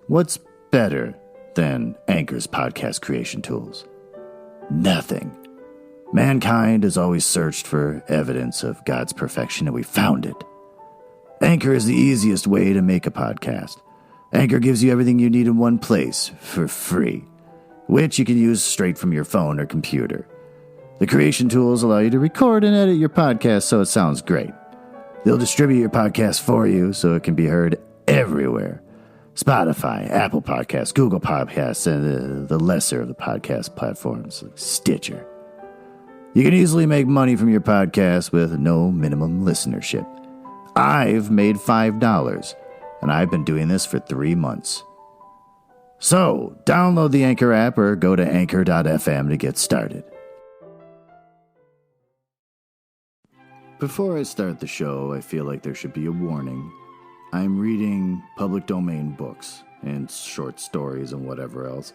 What's better than Anchor's podcast creation tools? Nothing. Mankind has always searched for evidence of God's perfection, and we found it. Anchor is the easiest way to make a podcast. Anchor gives you everything you need in one place for free, which you can use straight from your phone or computer. The creation tools allow you to record and edit your podcast so it sounds great. They'll distribute your podcast for you so it can be heard everywhere. Spotify, Apple Podcasts, Google Podcasts, and the lesser of the podcast platforms like Stitcher. You can easily make money from your podcast with no minimum listenership. I've made $5, and I've been doing this for 3 months. So, download the Anchor app or go to anchor.fm to get started. Before I start the show, I feel like there should be a warning. I'm reading public domain books and short stories and whatever else.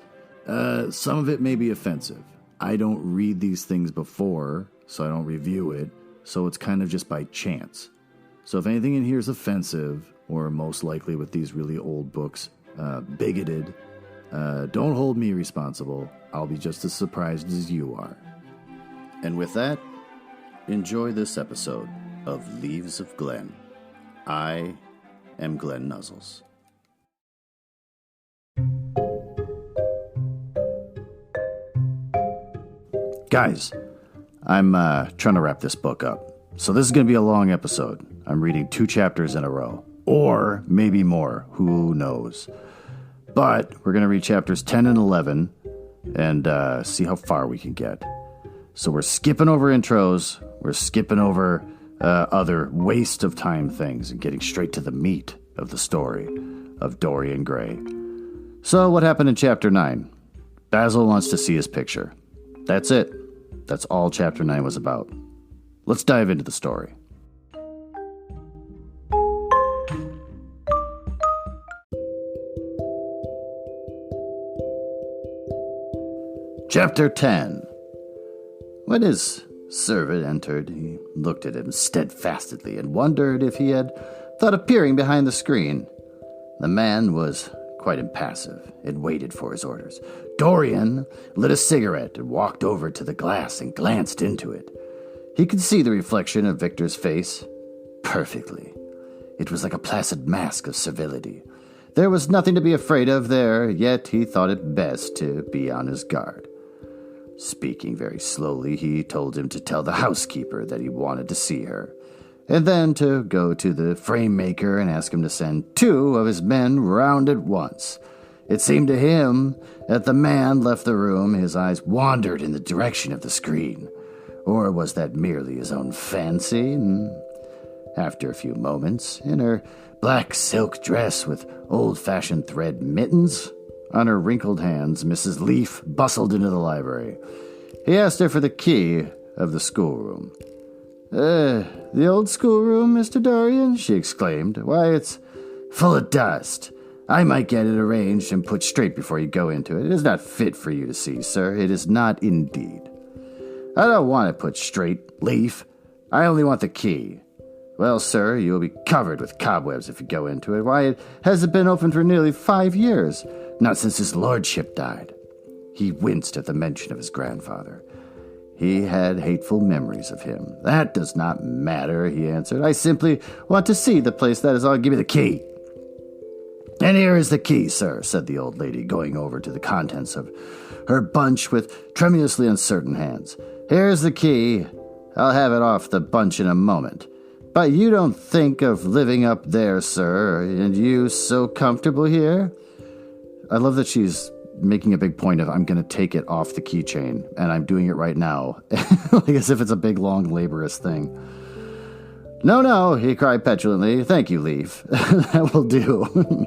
Some of it may be offensive. I don't read these things before, so I don't review it, so it's kind of just by chance. So if anything in here is offensive, or most likely with these really old books, bigoted, don't hold me responsible. I'll be just as surprised as you are. And with that, enjoy this episode of Leaves of Glen. I am Glenn Nuzzles. Guys, I'm trying to wrap this book up. So this is going to be a long episode. I'm reading 2 chapters in a row. Or maybe more. Who knows? But we're going to read chapters 10 and 11 and see how far we can get. So we're skipping over intros. We're skipping over other waste of time things and getting straight to the meat of the story of Dorian Gray. So what happened in chapter 9? Basil wants to see his picture. That's it. That's all chapter 9 was about. Let's dive into the story. Chapter 10. When his servant entered, he looked at him steadfastly and wondered if he had thought of peering behind the screen. The man was quite impassive and waited for his orders. Dorian lit a cigarette and walked over to the glass and glanced into it. He could see the reflection of Victor's face perfectly. It was like a placid mask of servility. There was nothing to be afraid of there, yet he thought it best to be on his guard. Speaking very slowly, he told him to tell the housekeeper that he wanted to see her, and then to go to the frame maker and ask him to send 2 of his men round at once. It seemed to him that the man left the room, his eyes wandered in the direction of the screen. Or was that merely his own fancy? After a few moments, in her black silk dress with old-fashioned thread mittens on her wrinkled hands, Mrs. Leaf bustled into the library. He asked her for the key of the schoolroom. The old schoolroom, Mr. Dorian? She exclaimed. Why, it's full of dust. I might get it arranged and put straight before you go into it. It is not fit for you to see, sir. It is not indeed. I don't want it put straight, Leaf. I only want the key. Well, sir, you will be covered with cobwebs if you go into it. Why, it hasn't been open for nearly 5 years. Not since his lordship died. He winced at the mention of his grandfather. He had hateful memories of him. That does not matter, he answered. I simply want to see the place, that is all. Give me the key. And here is the key, sir, said the old lady, going over to the contents of her bunch with tremulously uncertain hands. Here's the key. I'll have it off the bunch in a moment. But you don't think of living up there, sir, and you so comfortable here? I love that she's making a big point of, I'm going to take it off the keychain, and I'm doing it right now, like as if it's a big, long, laborious thing. No, he cried petulantly. Thank you, Leaf. That will do.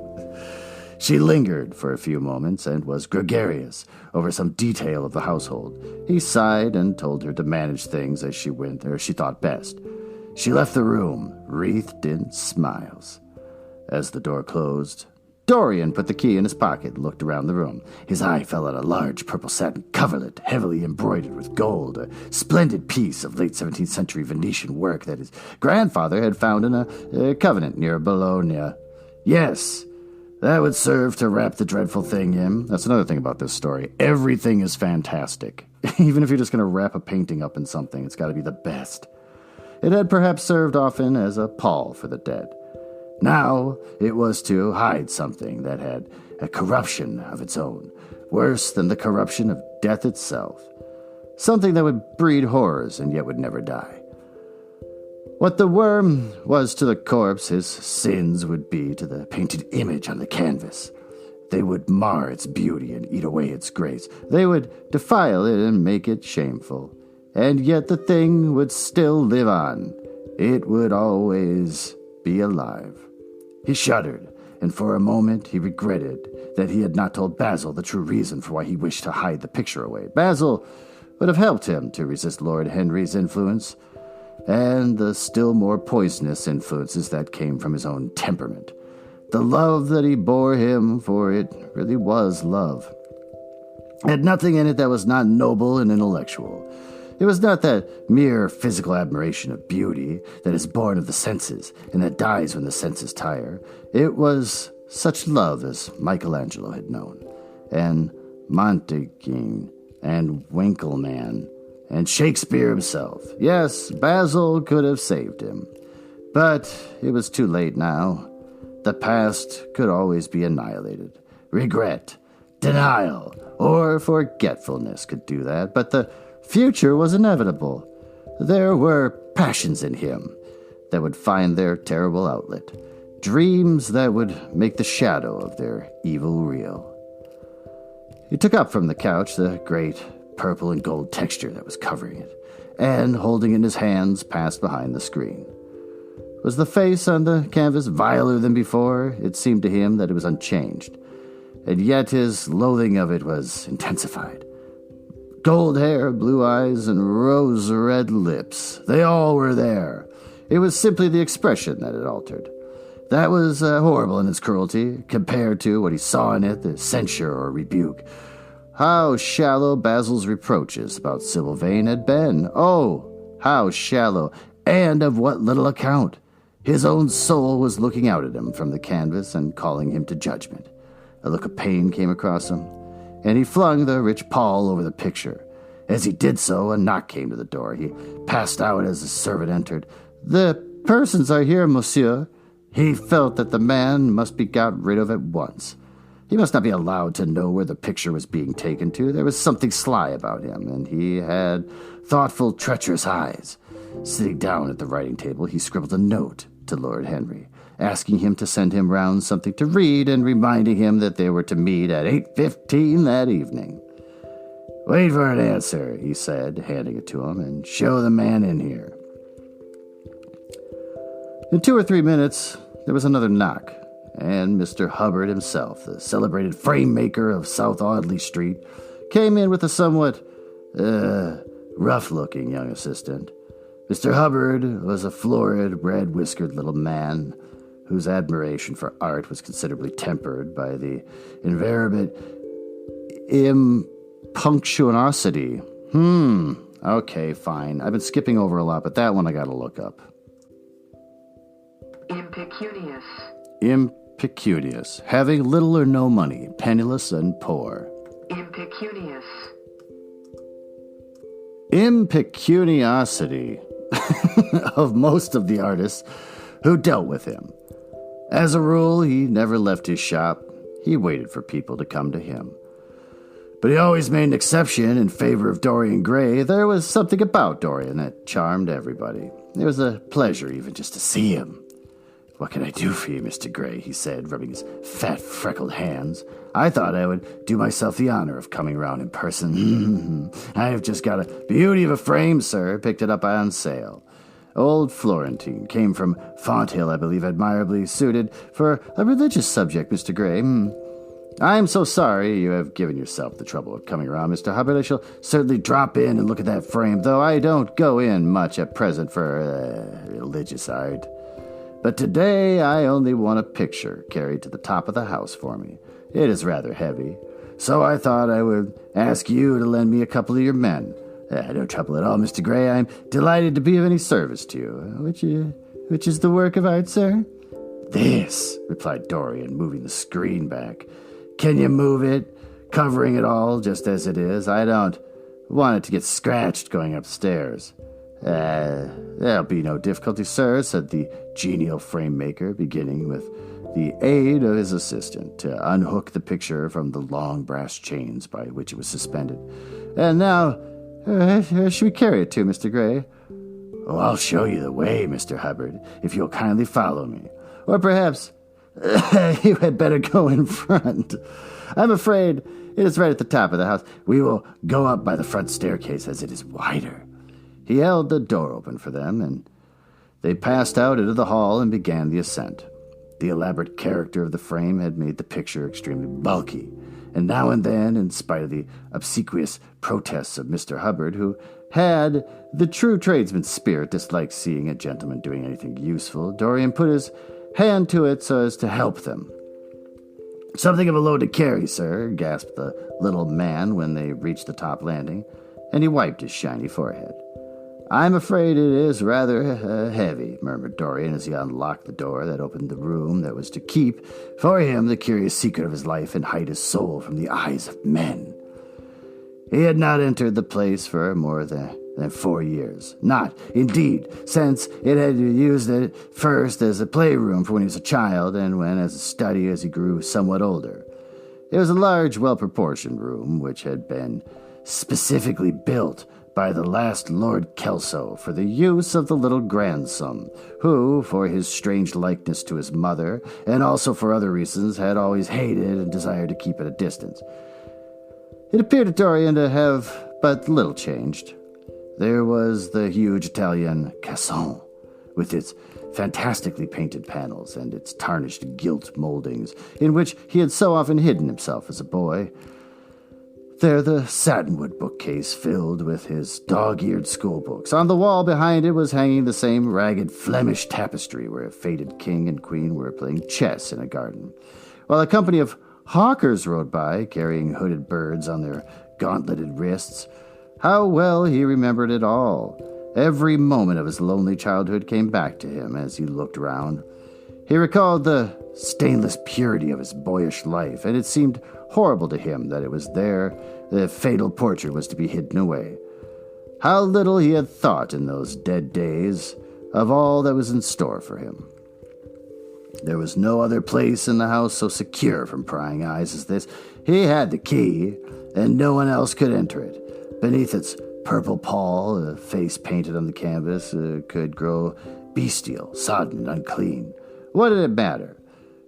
She lingered for a few moments and was gregarious over some detail of the household. He sighed and told her to manage things as she went, or she thought best. She left the room, wreathed in smiles. As the door closed, Dorian put the key in his pocket and looked around the room. His eye fell on a large purple satin coverlet, heavily embroidered with gold, a splendid piece of late 17th century Venetian work that his grandfather had found in a convent near Bologna. Yes, That would serve to wrap the dreadful thing in. That's another thing about this story. Everything is fantastic. Even if you're just going to wrap a painting up in something, it's got to be the best. It had perhaps served often as a pall for the dead. Now it was to hide something that had a corruption of its own, worse than the corruption of death itself. Something that would breed horrors and yet would never die. What the worm was to the corpse, his sins would be to the painted image on the canvas. They would mar its beauty and eat away its grace. They would defile it and make it shameful. And yet the thing would still live on. It would always be alive. He shuddered, and for a moment he regretted that he had not told Basil the true reason for why he wished to hide the picture away. Basil would have helped him to resist Lord Henry's influence, and the still more poisonous influences that came from his own temperament. The love that he bore him, for it really was love, had nothing in it that was not noble and intellectual. It was not that mere physical admiration of beauty that is born of the senses and that dies when the senses tire. It was such love as Michelangelo had known, and Montaigne, and Winckelmann, and Shakespeare himself. Yes, Basil could have saved him. But it was too late now. The past could always be annihilated. Regret, denial, or forgetfulness could do that, but the future was inevitable. There were passions in him that would find their terrible outlet, dreams that would make the shadow of their evil real. He took up from the couch the great purple and gold texture that was covering it, and, holding it in his hands, passed behind the screen. Was the face on the canvas viler than before? It seemed to him that it was unchanged, and yet his loathing of it was intensified. Gold hair, blue eyes, and rose-red lips, they all were there. It was simply the expression that had altered. That was horrible in its cruelty, compared to what he saw in it, the censure or rebuke. How shallow Basil's reproaches about Sybil Vane had been. Oh, how shallow, and of what little account. His own soul was looking out at him from the canvas and calling him to judgment. A look of pain came across him, and he flung the rich pall over the picture. As he did so, a knock came to the door. He passed out as the servant entered. "The persons are here, monsieur." He felt that the man must be got rid of at once. He must not be allowed to know where the picture was being taken to. There was something sly about him, and he had thoughtful, treacherous eyes. Sitting down at the writing table, he scribbled a note to Lord Henry, asking him to send him round something to read and reminding him that they were to meet at 8:15 that evening. "Wait for an answer," he said, handing it to him, "and show the man in here." In 2 or 3 minutes, there was another knock, and Mr. Hubbard himself, the celebrated frame maker of South Audley Street, came in with a somewhat rough-looking young assistant. Mr. Hubbard was a florid, red-whiskered little man whose admiration for art was considerably tempered by the invariable impunctuosity. Okay, fine. I've been skipping over a lot, but that one I gotta look up. Impecunious. Impecunious. Having little or no money, penniless and poor. Impecunious. Impecuniosity of most of the artists who dealt with him. As a rule, he never left his shop. He waited for people to come to him. But he always made an exception in favor of Dorian Gray. There was something about Dorian that charmed everybody. It was a pleasure even just to see him. "What can I do for you, Mr. Gray?" he said, rubbing his fat, freckled hands. "I thought I would do myself the honor of coming round in person. I have just got a beauty of a frame, sir. Picked it up on sale. Old Florentine. Came from Fonthill, I believe, admirably suited for a religious subject, Mr. Gray. I am so sorry you have given yourself the trouble of coming around, Mr. Hubbard. I shall certainly drop in and look at that frame, though I don't go in much at present for religious art. But today I only want a picture carried to the top of the house for me. It is rather heavy, so I thought I would ask you to lend me a couple of your men. No trouble at all, Mr. Gray. I'm delighted to be of any service to you. Which is the work of art, sir?" This, replied Dorian, moving the screen back. Can you move it, covering it all just as it is? I don't want it to get scratched going upstairs. There'll be no difficulty, sir, said the genial frame maker, beginning with the aid of his assistant to unhook the picture from the long brass chains by which it was suspended. And now, where should we carry it to, Mr. Gray? Oh, I'll show you the way, Mr. Hubbard, if you'll kindly follow me. Or perhaps you had better go in front. I'm afraid it is right at the top of the house. We will go up by the front staircase, as it is wider. He held the door open for them, and they passed out into the hall and began the ascent. The elaborate character of the frame had made the picture extremely bulky, and now and then, in spite of the obsequious protests of Mr. Hubbard, who had the true tradesman's spirit, disliked seeing a gentleman doing anything useful, Dorian put his hand to it so as to help them. Something of a load to carry, sir, gasped the little man when they reached the top landing, and he wiped his shiny forehead. I'm afraid it is rather heavy, murmured Dorian as he unlocked the door that opened the room that was to keep for him the curious secret of his life and hide his soul from the eyes of men. He had not entered the place for more than 4 years. Not, indeed, since it had used it first as a playroom for when he was a child and when as a study as he grew somewhat older. It was a large, well-proportioned room which had been specifically built by the last Lord Kelso for the use of the little grandson, who, for his strange likeness to his mother, and also for other reasons, had always hated and desired to keep at a distance. It appeared to Dorian to have but little changed. There was the huge Italian caisson, with its fantastically painted panels and its tarnished gilt moldings, in which he had so often hidden himself as a boy. There the satinwood bookcase filled with his dog-eared schoolbooks. On the wall behind it was hanging the same ragged Flemish tapestry where a faded king and queen were playing chess in a garden, while a company of hawkers rode by, carrying hooded birds on their gauntleted wrists. How well he remembered it all. Every moment of his lonely childhood came back to him as he looked round. He recalled the stainless purity of his boyish life, and it seemed horrible to him that it was there the fatal portrait was to be hidden away. How little he had thought in those dead days of all that was in store for him. There was no other place in the house so secure from prying eyes as this. He had the key, and no one else could enter it. Beneath its purple pall, a face painted on the canvas could grow bestial, sodden, and unclean. What did it matter?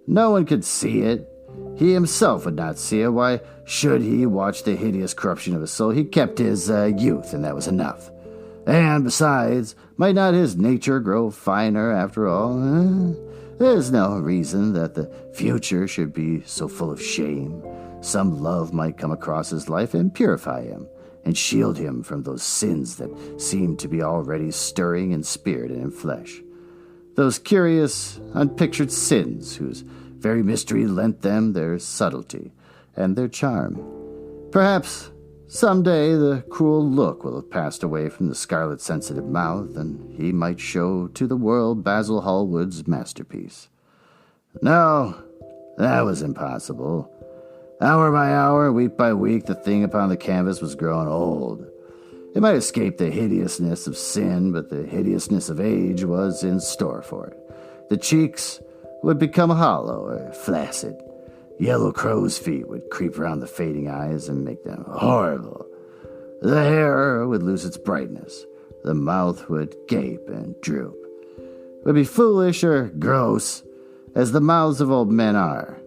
No one could see it. He himself would not see it. Why should he watch the hideous corruption of his soul? He kept his youth, and that was enough. And besides, might not his nature grow finer after all? There's no reason that the future should be so full of shame. Some love might come across his life and purify him, and shield him from those sins that seemed to be already stirring in spirit and in flesh. Those curious, unpictured sins whose very mystery lent them their subtlety and their charm. Perhaps someday the cruel look will have passed away from the scarlet sensitive mouth, and he might show to the world Basil Hallward's masterpiece. No, that was impossible. Hour by hour, week by week, the thing upon the canvas was growing old. It might escape the hideousness of sin, but the hideousness of age was in store for it. The cheeks would become hollow or flaccid. Yellow crow's feet would creep around the fading eyes and make them horrible. The hair would lose its brightness. The mouth would gape and droop. It would be foolish or gross, as the mouths of old men are.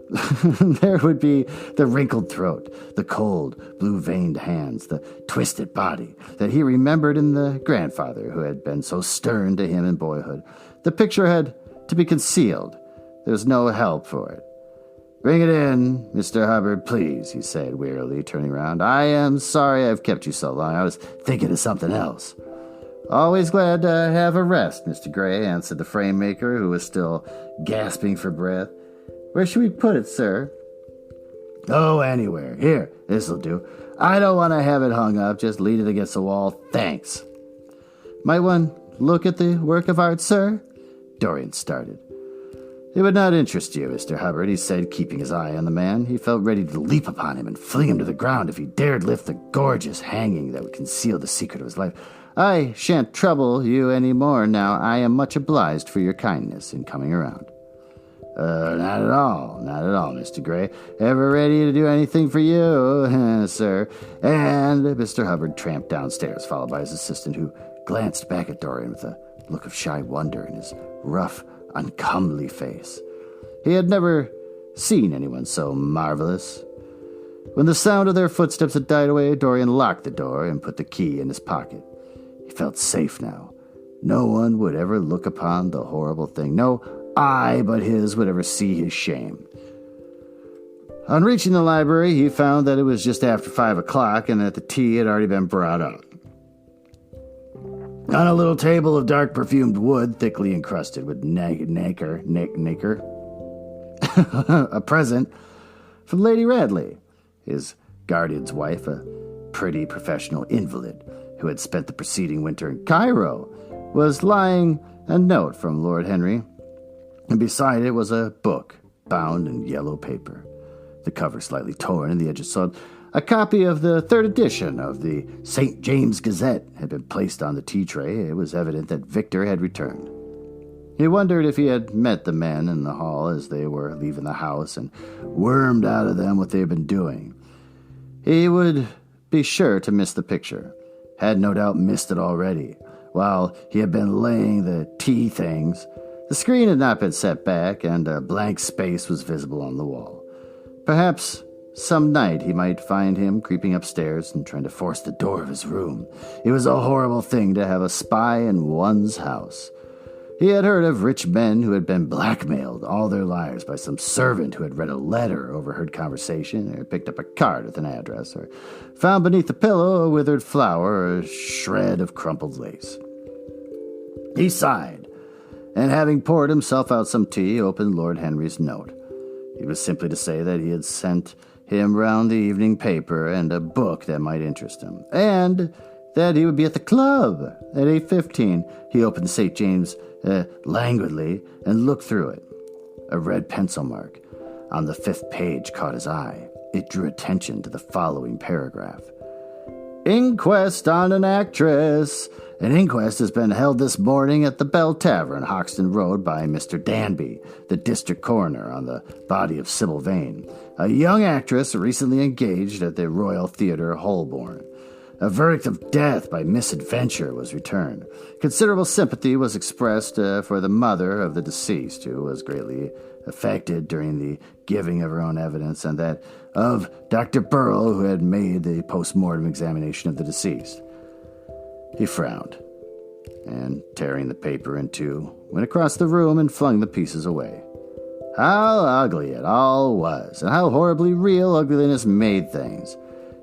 There would be the wrinkled throat, the cold, blue-veined hands, the twisted body that he remembered in the grandfather who had been so stern to him in boyhood. The picture had to be concealed. There was no help for it. "Bring it in, Mr. Hubbard, please," he said wearily, turning round. "I am sorry I've kept you so long. I was thinking of something else." "Always glad to have a rest, Mr. Gray," answered the frame maker, who was still gasping for breath. "Where should we put it, sir?" "Oh, anywhere. Here, this'll do. I don't want to have it hung up. Just lean it against the wall. Thanks." "Might one look at the work of art, sir?" Dorian started. "It would not interest you, Mr. Hubbard," he said, keeping his eye on the man. He felt ready to leap upon him and fling him to the ground if he dared lift the gorgeous hanging that would conceal the secret of his life. "I shan't trouble you any more now. I am much obliged for your kindness in coming around." Not at all, Mr. Gray. Ever ready to do anything for you, sir." And Mr. Hubbard tramped downstairs, followed by his assistant, who glanced back at Dorian with a look of shy wonder in his rough, uncomely face. He had never seen anyone so marvelous. When the sound of their footsteps had died away, Dorian locked the door and put the key in his pocket. He felt safe now. No one would ever look upon the horrible thing. No eye but his would ever see his shame. On reaching the library, he found that it was just after 5 o'clock and that the tea had already been brought up. On a little table of dark perfumed wood, thickly encrusted with nacre, a present from Lady Radley, his guardian's wife, a pretty professional invalid who had spent the preceding winter in Cairo, was lying a note from Lord Henry, and beside it was a book bound in yellow paper, the cover slightly torn and the edges soiled. A copy of the 3rd edition of the St. James Gazette had been placed on the tea tray. It was evident that Victor had returned. He wondered if he had met the men in the hall as they were leaving the house and wormed out of them what they had been doing. He would be sure to miss the picture, had no doubt missed it already, while he had been laying the tea things. The screen had not been set back, and a blank space was visible on the wall. Perhaps some night he might find him creeping upstairs and trying to force the door of his room. It was a horrible thing to have a spy in one's house. He had heard of rich men who had been blackmailed all their lives by some servant who had read a letter, overheard conversation, or picked up a card with an address, or found beneath the pillow a withered flower or a shred of crumpled lace. He sighed, and having poured himself out some tea, opened Lord Henry's note. It was simply to say that he had sent him round the evening paper and a book that might interest him, and that he would be at the club at 8:15. He opened St. James languidly and looked through it. A red pencil mark on the 5th page caught his eye. It drew attention to the following paragraph. "Inquest on an actress. An inquest has been held this morning at the Bell Tavern, Hoxton Road, by Mr. Danby, the district coroner, on the body of Sybil Vane, a young actress recently engaged at the Royal Theatre, Holborn. A verdict of death by misadventure was returned. Considerable sympathy was expressed for the mother of the deceased, who was greatly affected during the giving of her own evidence, and that of Dr. Burrell, who had made the post-mortem examination of the deceased." He frowned, and tearing the paper in two, went across the room and flung the pieces away. How ugly it all was, and how horribly real ugliness made things.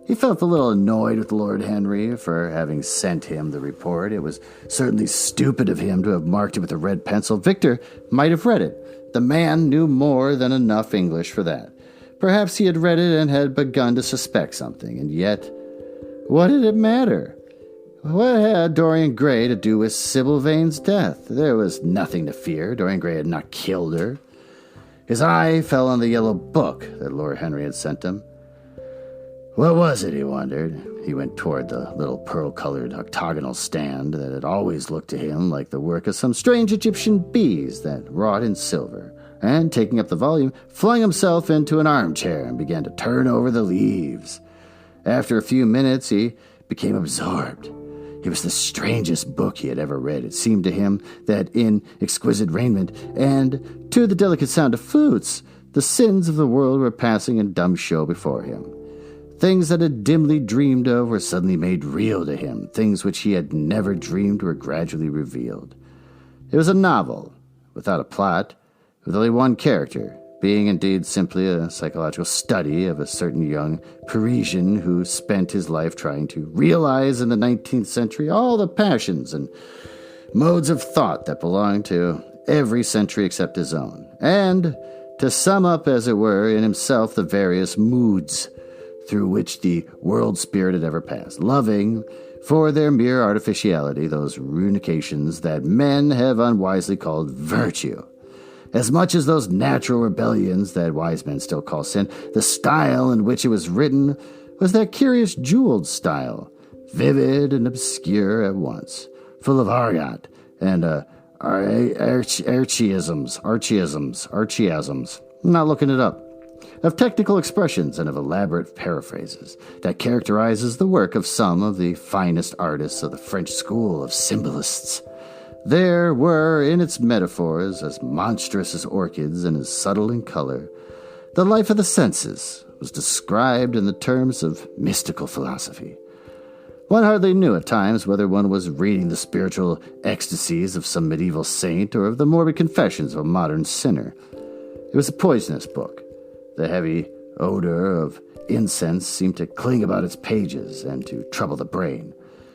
He felt a little annoyed with Lord Henry for having sent him the report. It was certainly stupid of him to have marked it with a red pencil. Victor might have read it. The man knew more than enough English for that. Perhaps he had read it and had begun to suspect something, and yet, what did it matter? What had Dorian Gray to do with Sybil Vane's death? There was nothing to fear. Dorian Gray had not killed her. His eye fell on the yellow book that Lord Henry had sent him. What was it, he wondered. He went toward the little pearl-colored octagonal stand that had always looked to him like the work of some strange Egyptian bees that wrought in silver, and, taking up the volume, flung himself into an armchair and began to turn over the leaves. After a few minutes, he became absorbed. It was the strangest book he had ever read. It seemed to him that in exquisite raiment and to the delicate sound of flutes, the sins of the world were passing in dumb show before him. Things that had dimly dreamed of were suddenly made real to him. Things which he had never dreamed were gradually revealed. It was a novel, without a plot, with only one character, being indeed simply a psychological study of a certain young Parisian who spent his life trying to realize in the 19th century all the passions and modes of thought that belonged to every century except his own, and to sum up, as it were, in himself the various moods through which the world spirit had ever passed, loving, for their mere artificiality, those runications that men have unwisely called virtue, As much as those natural rebellions that wise men still call sin, the style in which it was written was that curious jeweled style, vivid and obscure at once, full of ariat and archaisms. I'm not looking it up, of technical expressions and of elaborate paraphrases that characterizes the work of some of the finest artists of the French school of symbolists. There were in its metaphors, as monstrous as orchids and as subtle in color, the life of the senses was described in the terms of mystical philosophy. One hardly knew at times whether one was reading the spiritual ecstasies of some medieval saint or of the morbid confessions of a modern sinner. It was a poisonous book. The heavy odor of incense seemed to cling about its pages and to trouble the brain.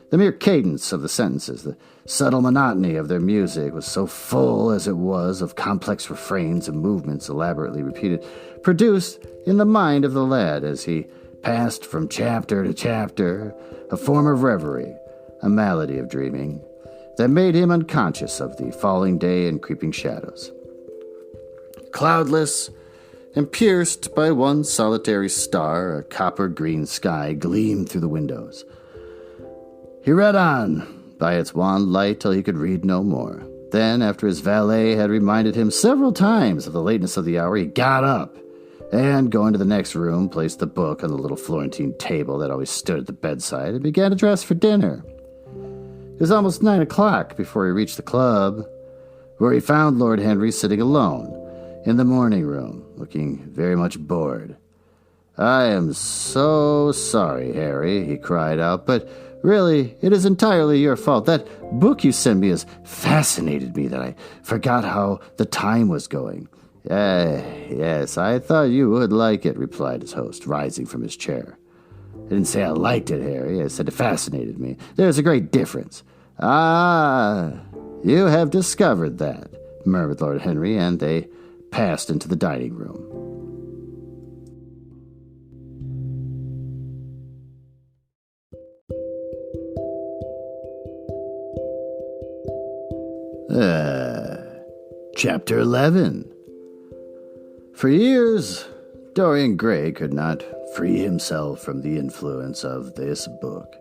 The mere cadence of the sentences, the subtle monotony of their music was so full as it was of complex refrains and movements elaborately repeated, produced in the mind of the lad as he passed from chapter to chapter a form of reverie, a malady of dreaming, that made him unconscious of the falling day and creeping shadows. Cloudless and pierced by one solitary star, a copper-green sky gleamed through the windows. He read on by its wan light till he could read no more. Then, after his valet had reminded him several times of the lateness of the hour, he got up and, going to the next room, placed the book on the little Florentine table that always stood at the bedside and began to dress for dinner. It was almost 9 o'clock before he reached the club, where he found Lord Henry sitting alone in the morning room, looking very much bored. "I am so sorry, Harry," he cried out, "but really, it is entirely your fault. That book you sent me has fascinated me that I forgot how the time was going." Yes, I thought you would like it," replied his host, rising from his chair. "I didn't say I liked it, Harry. I said it fascinated me. There's a great difference." "Ah, you have discovered that," murmured Lord Henry, and they passed into the dining room. Chapter 11. For years, Dorian Gray could not free himself from the influence of this book.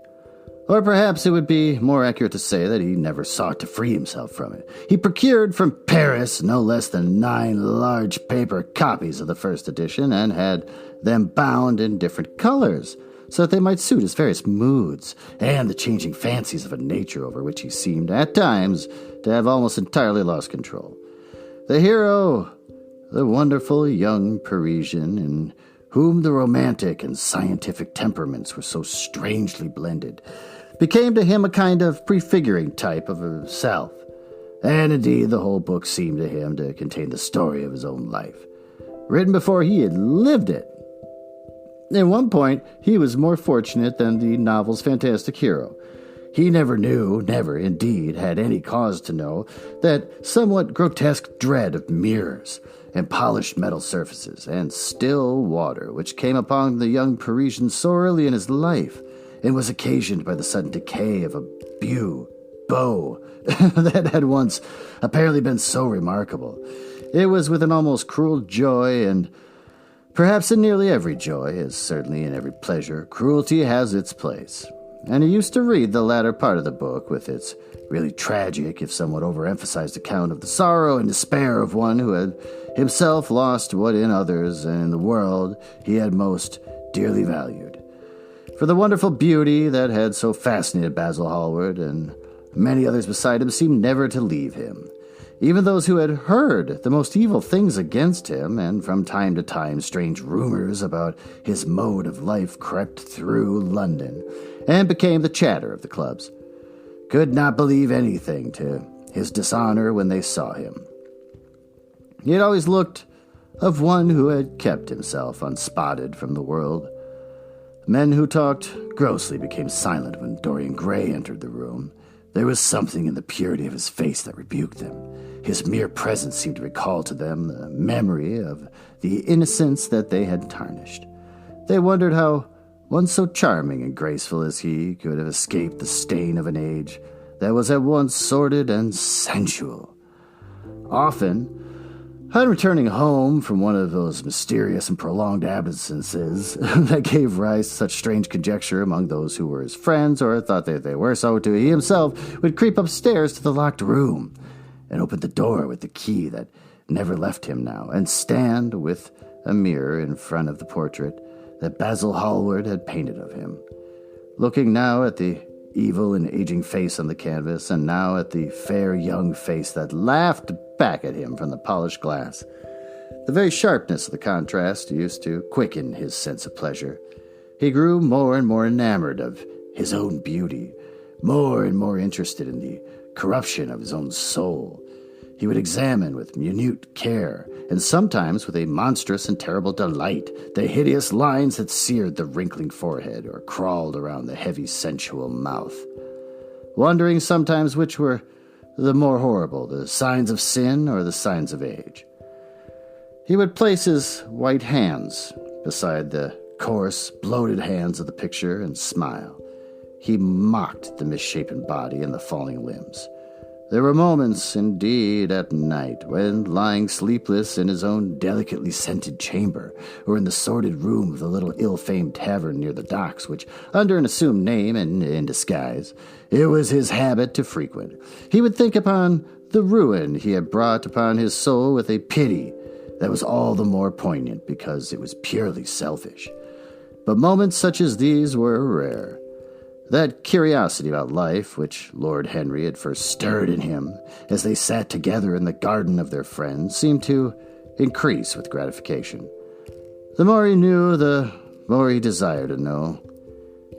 Or perhaps it would be more accurate to say that he never sought to free himself from it. He procured from Paris no less than 9 large paper copies of the first edition and had them bound in different colors so that they might suit his various moods and the changing fancies of a nature over which he seemed, at times, to have almost entirely lost control. The hero, the wonderful young Parisian in whom the romantic and scientific temperaments were so strangely blended, became to him a kind of prefiguring type of himself. And indeed, the whole book seemed to him to contain the story of his own life, written before he had lived it. At one point, he was more fortunate than the novel's fantastic hero. He never indeed, had any cause to know that somewhat grotesque dread of mirrors and polished metal surfaces and still water which came upon the young Parisian so early in his life and was occasioned by the sudden decay of a bow that had once apparently been so remarkable. It was with an almost cruel joy, and perhaps in nearly every joy, as certainly in every pleasure, cruelty has its place. And he used to read the latter part of the book with its really tragic, if somewhat overemphasized account of the sorrow and despair of one who had himself lost what in others and in the world he had most dearly valued. For the wonderful beauty that had so fascinated Basil Hallward and many others beside him seemed never to leave him. Even those who had heard the most evil things against him, and from time to time strange rumors about his mode of life crept through London and became the chatter of the clubs, could not believe anything to his dishonor when they saw him. He had always looked of one who had kept himself unspotted from the world. Men who talked grossly became silent when Dorian Gray entered the room. There was something in the purity of his face that rebuked them. His mere presence seemed to recall to them the memory of the innocence that they had tarnished. They wondered how one so charming and graceful as he could have escaped the stain of an age that was at once sordid and sensual. Often, On returning home from one of those mysterious and prolonged absences that gave rise to such strange conjecture among those who were his friends or thought that they were so too, he himself would creep upstairs to the locked room and open the door with the key that never left him now, and stand with a mirror in front of the portrait that Basil Hallward had painted of him, looking now at the evil and aging face on the canvas, and now at the fair young face that laughed back at him from the polished glass. The very sharpness of the contrast used to quicken his sense of pleasure. He grew more and more enamored of his own beauty, more and more interested in the corruption of his own soul. He would examine with minute care, and sometimes with a monstrous and terrible delight, the hideous lines that seared the wrinkling forehead or crawled around the heavy sensual mouth, wondering sometimes which were the more horrible, the signs of sin or the signs of age. He would place his white hands beside the coarse, bloated hands of the picture and smile. He mocked the misshapen body and the falling limbs. There were moments, indeed, at night, when, lying sleepless in his own delicately scented chamber, or in the sordid room of the little ill-famed tavern near the docks, which, under an assumed name and in disguise, it was his habit to frequent, he would think upon the ruin he had brought upon his soul with a pity that was all the more poignant because it was purely selfish. But moments such as these were rare. That curiosity about life, which Lord Henry had first stirred in him as they sat together in the garden of their friends, seemed to increase with gratification. The more he knew, the more he desired to know.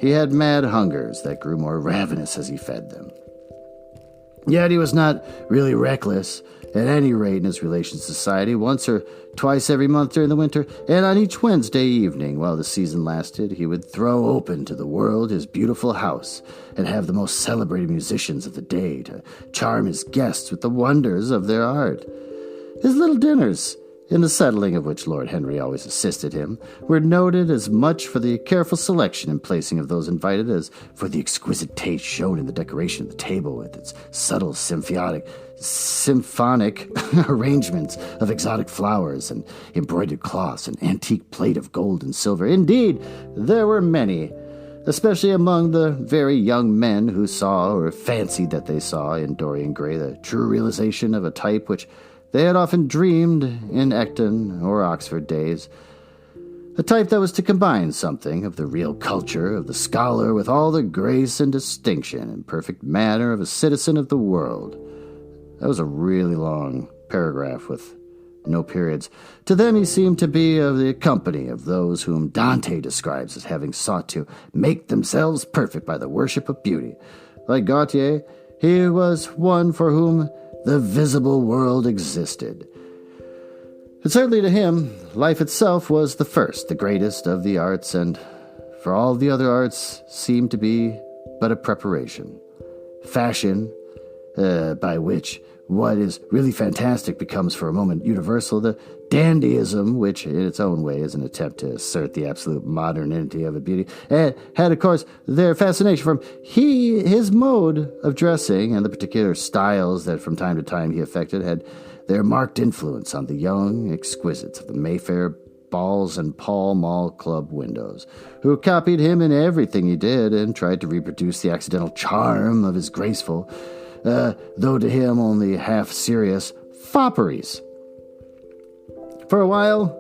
He had mad hungers that grew more ravenous as he fed them. Yet he was not really reckless, at any rate in his relations to society, once or twice every month during the winter, and on each Wednesday evening while the season lasted, he would throw open to the world his beautiful house and have the most celebrated musicians of the day to charm his guests with the wonders of their art. His little dinners, in the settling of which Lord Henry always assisted him, were noted as much for the careful selection and placing of those invited as for the exquisite taste shown in the decoration of the table with its subtle symphonic arrangements of exotic flowers and embroidered cloths and antique plate of gold and silver. Indeed, there were many, especially among the very young men who saw or fancied that they saw in Dorian Gray the true realization of a type which they had often dreamed in Ecton or Oxford days, a type that was to combine something of the real culture of the scholar with all the grace and distinction and perfect manner of a citizen of the world. That was a really long paragraph with no periods. To them he seemed to be of the company of those whom Dante describes as having sought to make themselves perfect by the worship of beauty. Like Gautier, he was one for whom the visible world existed. But certainly to him, life itself was the first, the greatest of the arts, and for all the other arts seemed to be but a preparation. Fashion, by which what is really fantastic becomes for a moment universal, the dandyism, which in its own way is an attempt to assert the absolute modernity of a beauty, had, of course, their fascination from his mode of dressing and the particular styles that from time to time he affected had their marked influence on the young exquisites of the Mayfair balls and Pall Mall Club windows, who copied him in everything he did and tried to reproduce the accidental charm of his graceful, though to him only half-serious, fopperies. For a while,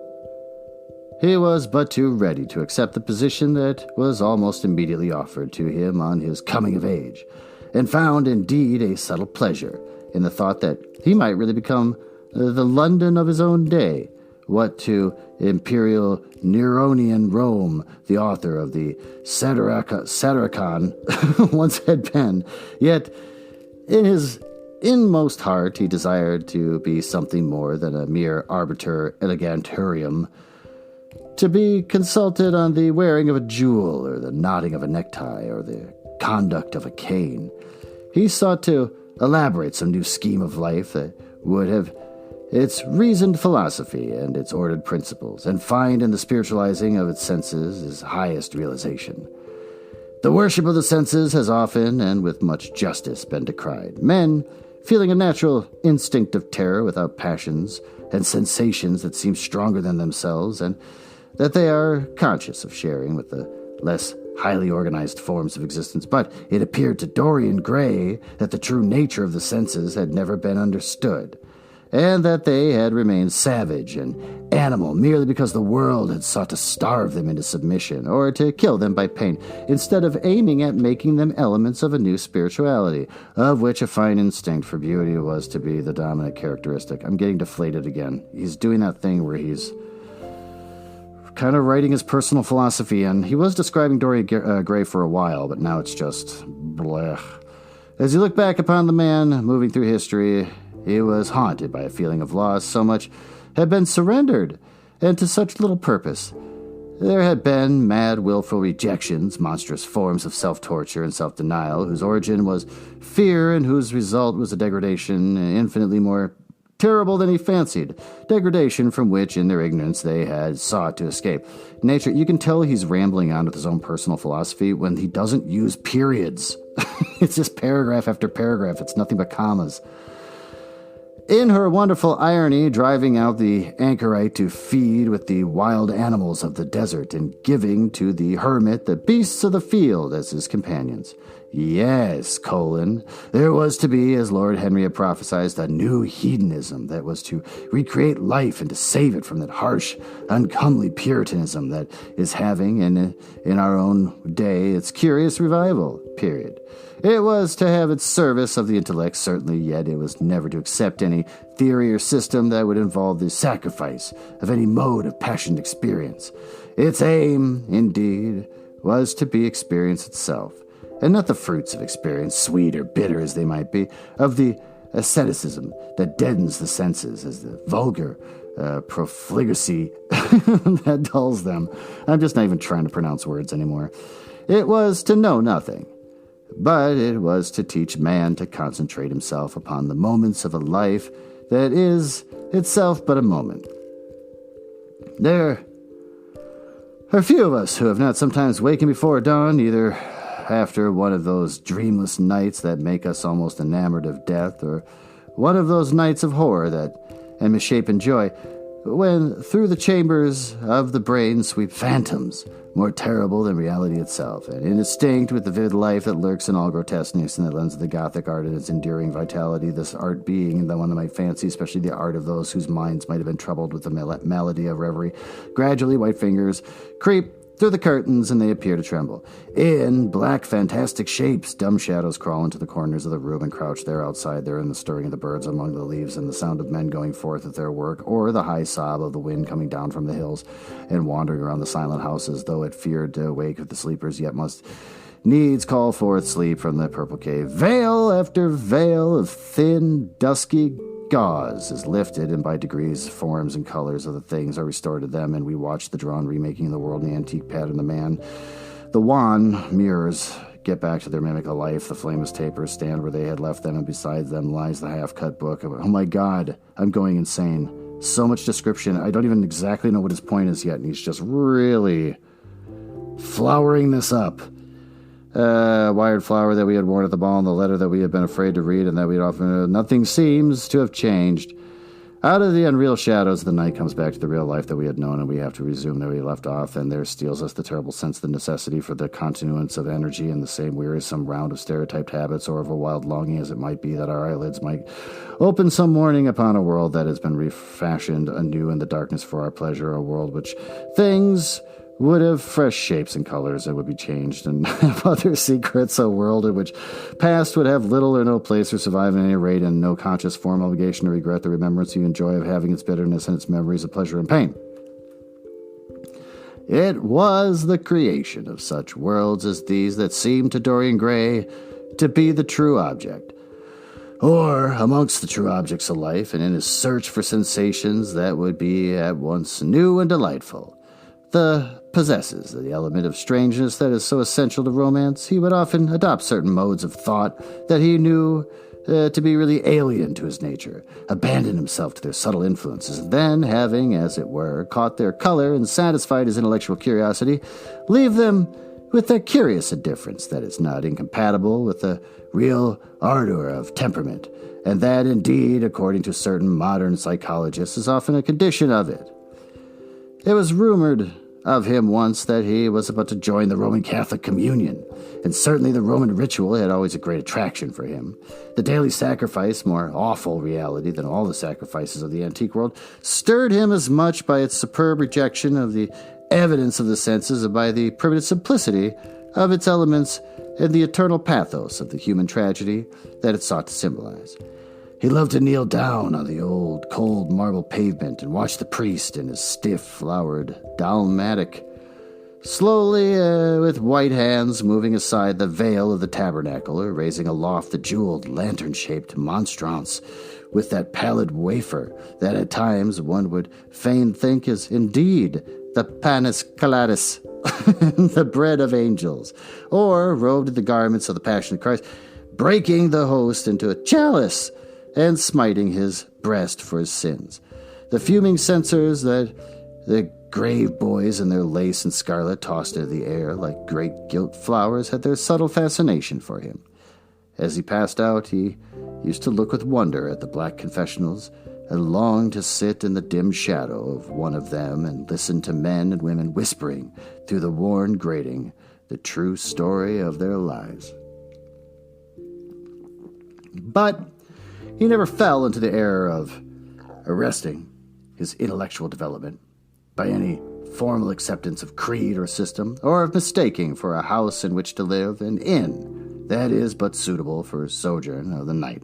he was but too ready to accept the position that was almost immediately offered to him on his coming of age, and found indeed a subtle pleasure in the thought that he might really become the London of his own day, what to imperial Neronian Rome, the author of the Satyricon, once had been. Yet, in his inmost heart, he desired to be something more than a mere arbiter eleganturium, to be consulted on the wearing of a jewel, or the knotting of a necktie, or the conduct of a cane. He sought to elaborate some new scheme of life that would have its reasoned philosophy and its ordered principles, and find in the spiritualizing of its senses his highest realization. The worship of the senses has often, and with much justice, been decried. Men, feeling a natural instinct of terror without passions, and sensations that seem stronger than themselves, and that they are conscious of sharing with the less highly organized forms of existence. But it appeared to Dorian Gray that the true nature of the senses had never been understood, and that they had remained savage and animal merely because the world had sought to starve them into submission or to kill them by pain, instead of aiming at making them elements of a new spirituality, of which a fine instinct for beauty was to be the dominant characteristic. I'm getting deflated again. He's doing that thing where he's kind of writing his personal philosophy, and he was describing Dorian Gray for a while, but now it's just blech. As you look back upon the man moving through history, he was haunted by a feeling of loss. So much had been surrendered, and to such little purpose. There had been mad, willful rejections, monstrous forms of self-torture and self-denial, whose origin was fear and whose result was a degradation infinitely more terrible than he fancied, degradation from which, in their ignorance, they had sought to escape. Nature, you can tell he's rambling on with his own personal philosophy when he doesn't use periods. It's just paragraph after paragraph. It's nothing but commas. In her wonderful irony, driving out the anchorite to feed with the wild animals of the desert and giving to the hermit the beasts of the field as his companions. Yes, there was to be, as Lord Henry had prophesied, a new hedonism that was to recreate life and to save it from that harsh, uncomely Puritanism that is having, in our own day, its curious revival, period. It was to have its service of the intellect, certainly, yet it was never to accept any theory or system that would involve the sacrifice of any mode of passionate experience. Its aim, indeed, was to be experience itself, and not the fruits of experience, sweet or bitter as they might be, of the asceticism that deadens the senses as the vulgar profligacy that dulls them. I'm just not even trying to pronounce words anymore. It was to know nothing, but it was to teach man to concentrate himself upon the moments of a life that is itself but a moment. There are few of us who have not sometimes wakened before dawn, either after one of those dreamless nights that make us almost enamored of death, or one of those nights of horror and misshapen joy, when through the chambers of the brain sweep phantoms more terrible than reality itself, and indistinct with the vivid life that lurks in all grotesqueness in the lens of the Gothic art and its enduring vitality, this art being the one of my fancy, especially the art of those whose minds might have been troubled with the malady of reverie. Gradually, white fingers creep through the curtains, and they appear to tremble. In black, fantastic shapes, dumb shadows crawl into the corners of the room and crouch there outside. There in the stirring of the birds among the leaves, and the sound of men going forth at their work, or the high sob of the wind coming down from the hills and wandering around the silent houses, though it feared to wake the sleepers, yet must needs call forth sleep from the purple cave. Veil after veil of thin, dusky gauze is lifted, and by degrees forms and colors of the things are restored to them, and we watch the drawn remaking of the world in the antique pattern. The wan mirrors get back to their mimical life. The flameless tapers stand where they had left them, and beside them lies the half-cut book. Oh my God, I'm going insane. So much description. I don't even exactly know what his point is yet, and he's just really flowering this up. Wired flower that we had worn at the ball, and the letter that we had been afraid to read, and that we had often... Nothing seems to have changed. Out of the unreal shadows, the night comes back to the real life that we had known, and we have to resume where we left off, and there steals us the terrible sense of the necessity for the continuance of energy in the same wearisome round of stereotyped habits, or of a wild longing as it might be that our eyelids might open some morning upon a world that has been refashioned anew in the darkness for our pleasure, a world which things would have fresh shapes and colors that would be changed, and have other secrets, a world in which past would have little or no place or survive at any rate, and no conscious form obligation to regret the remembrance you enjoy of having its bitterness and its memories of pleasure and pain. It was the creation of such worlds as these that seemed to Dorian Gray to be the true object, or amongst the true objects of life, and in his search for sensations that would be at once new and delightful, possesses the element of strangeness that is so essential to romance, he would often adopt certain modes of thought that he knew to be really alien to his nature, abandon himself to their subtle influences, and then, having, as it were, caught their color and satisfied his intellectual curiosity, leave them with a curious indifference that is not incompatible with the real ardor of temperament, and that, indeed, according to certain modern psychologists, is often a condition of it. It was rumored of him once that he was about to join the Roman Catholic Communion, and certainly the Roman ritual had always a great attraction for him. The daily sacrifice, more awful reality than all the sacrifices of the antique world, stirred him as much by its superb rejection of the evidence of the senses as by the primitive simplicity of its elements and the eternal pathos of the human tragedy that it sought to symbolize. He loved to kneel down on the old, cold marble pavement and watch the priest in his stiff, flowered dalmatic, slowly, with white hands, moving aside the veil of the tabernacle or raising aloft the jeweled, lantern-shaped monstrance with that pallid wafer that at times one would fain think is indeed the panis calatis, the bread of angels, or robed in the garments of the Passion of Christ, breaking the host into a chalice and smiting his breast for his sins. The fuming censers that the grave boys in their lace and scarlet tossed into the air like great gilt flowers had their subtle fascination for him. As he passed out, he used to look with wonder at the black confessionals and long to sit in the dim shadow of one of them and listen to men and women whispering through the worn grating the true story of their lives. But he never fell into the error of arresting his intellectual development by any formal acceptance of creed or system, or of mistaking for a house in which to live an inn that is but suitable for sojourn of the night,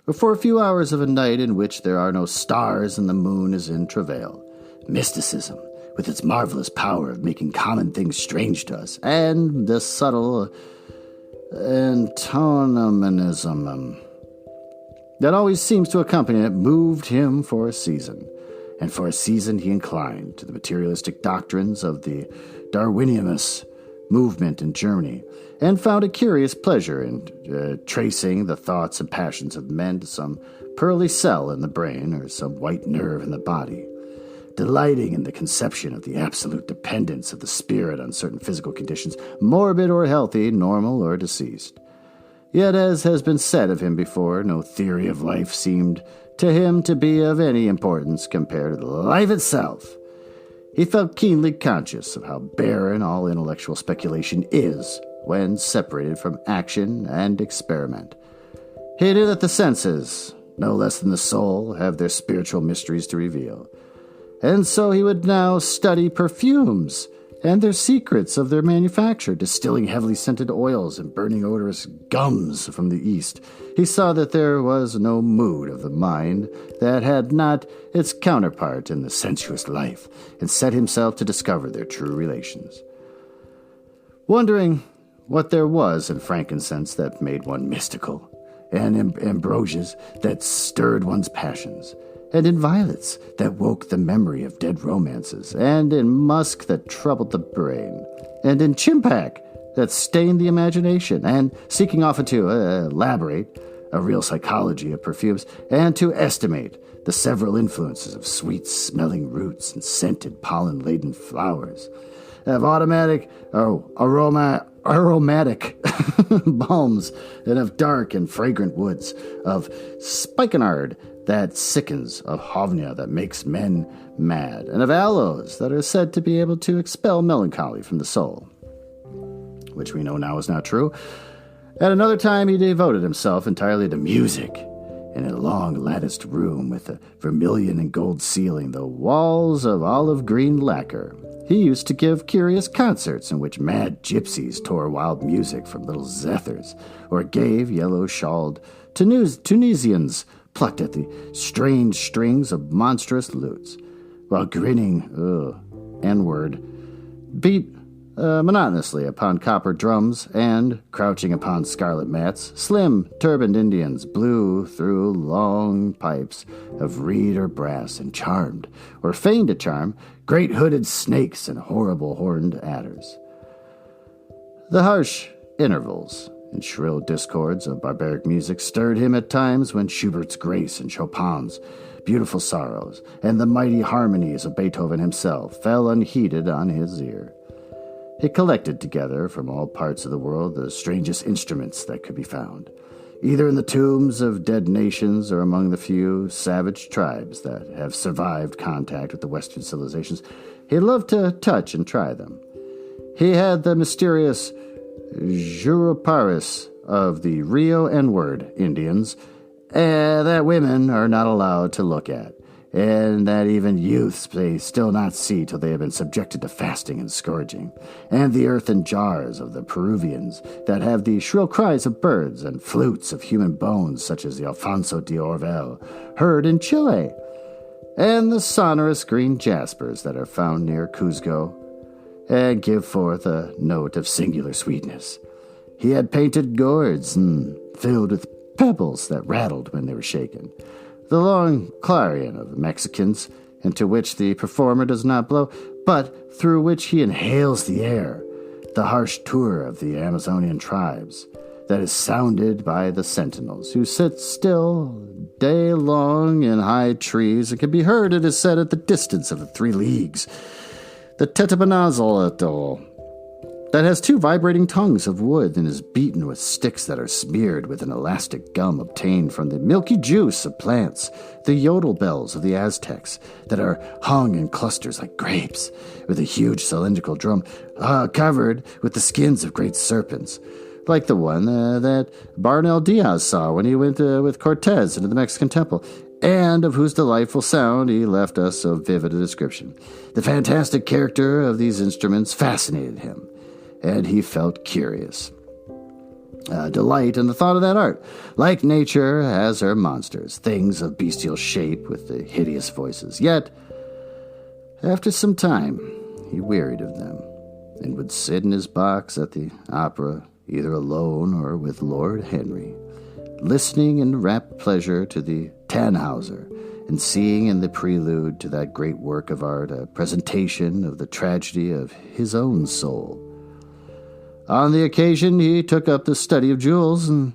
or for a few hours of a night in which there are no stars and the moon is in travail. Mysticism, with its marvelous power of making common things strange to us, and the subtle antinomianism that always seems to accompany it, moved him for a season. And for a season he inclined to the materialistic doctrines of the Darwinianist movement in Germany, and found a curious pleasure in tracing the thoughts and passions of men to some pearly cell in the brain or some white nerve in the body, delighting in the conception of the absolute dependence of the spirit on certain physical conditions, morbid or healthy, normal or deceased. Yet, as has been said of him before, no theory of life seemed to him to be of any importance compared to life itself. He felt keenly conscious of how barren all intellectual speculation is when separated from action and experiment. He knew that the senses, no less than the soul, have their spiritual mysteries to reveal. And so he would now study perfumes and their secrets of their manufacture, distilling heavily scented oils and burning odorous gums from the east. He saw that there was no mood of the mind that had not its counterpart in the sensuous life, and set himself to discover their true relations. Wondering what there was in frankincense that made one mystical, and in ambrosias that stirred one's passions, and in violets that woke the memory of dead romances, and in musk that troubled the brain, and in chimpak that stained the imagination, and seeking often to elaborate a real psychology of perfumes, and to estimate the several influences of sweet-smelling roots and scented pollen-laden flowers, of aromatic balms, and of dark and fragrant woods, of spikenard that sickens, of hovnia that makes men mad, and of aloes that are said to be able to expel melancholy from the soul, which we know now is not true. At another time he devoted himself entirely to music, in a long latticed room with a vermilion and gold ceiling, the walls of olive green lacquer. He used to give curious concerts in which mad gypsies tore wild music from little zethers, or gave yellow-shawled Tunisians plucked at the strange strings of monstrous lutes, while grinning, N-word, beat monotonously upon copper drums, and, crouching upon scarlet mats, slim, turbaned Indians blew through long pipes of reed or brass and charmed, or feigned to charm, great hooded snakes and horrible horned adders. The harsh intervals and shrill discords of barbaric music stirred him at times when Schubert's grace and Chopin's beautiful sorrows and the mighty harmonies of Beethoven himself fell unheeded on his ear. He collected together from all parts of the world the strangest instruments that could be found, either in the tombs of dead nations or among the few savage tribes that have survived contact with the Western civilizations. He loved to touch and try them. He had the mysterious Juruparis of the Rio N-word Indians that women are not allowed to look at, and that even youths may still not see till they have been subjected to fasting and scourging, and the earthen jars of the Peruvians that have the shrill cries of birds and flutes of human bones, such as the Alfonso de Orvel, heard in Chile, and the sonorous green jaspers that are found near Cuzco, and give forth a note of singular sweetness. He had painted gourds filled with pebbles that rattled when they were shaken, the long clarion of the Mexicans, into which the performer does not blow, but through which he inhales the air, the harsh tour of the Amazonian tribes, that is sounded by the sentinels, who sit still day long in high trees, and can be heard, it is said, at the distance of 3 leagues. The Tetabonazolotl, that has 2 vibrating tongues of wood and is beaten with sticks that are smeared with an elastic gum obtained from the milky juice of plants, the yodel bells of the Aztecs, that are hung in clusters like grapes, with a huge cylindrical drum covered with the skins of great serpents, like the one that Barnel Diaz saw when he went with Cortez into the Mexican temple, and of whose delightful sound he left us so vivid a description. The fantastic character of these instruments fascinated him, and he felt curious. Delight in the thought of that art. Like nature has her monsters, things of bestial shape with the hideous voices. Yet, after some time, he wearied of them, and would sit in his box at the opera, either alone or with Lord Henry, listening in rapt pleasure to the Tannhauser, and seeing in the prelude to that great work of art a presentation of the tragedy of his own soul. On the occasion, he took up the study of jewels and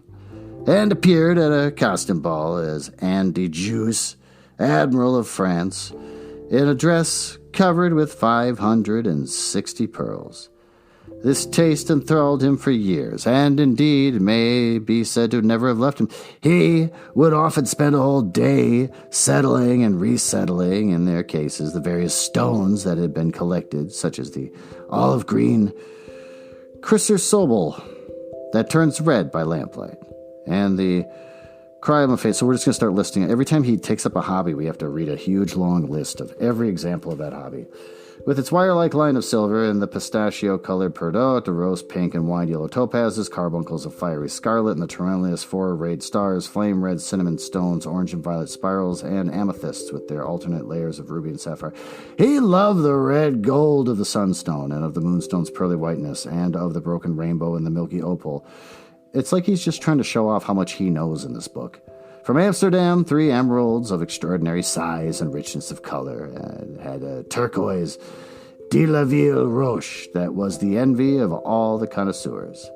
appeared at a costume ball as Anne de Jus, Admiral of France, in a dress covered with 560 pearls. This taste enthralled him for years, and indeed may be said to never have left him. He would often spend a whole day settling and resettling, in their cases, the various stones that had been collected, such as the olive green chrysosobal that turns red by lamplight, and the cryomorphate. So we're just going to start listing it. Every time he takes up a hobby, we have to read a huge long list of every example of that hobby. With its wire-like line of silver and the pistachio-colored peridot, the rose pink and wine-yellow topazes, carbuncles of fiery scarlet, and the tremulous 4 rayed stars, flame-red cinnamon stones, orange and violet spirals, and amethysts with their alternate layers of ruby and sapphire. He loved the red gold of the sunstone, and of the moonstone's pearly whiteness, and of the broken rainbow and the milky opal. It's like he's just trying to show off how much he knows in this book. From Amsterdam, 3 emeralds of extraordinary size and richness of color, and had a turquoise de la Ville Roche that was the envy of all the connoisseurs.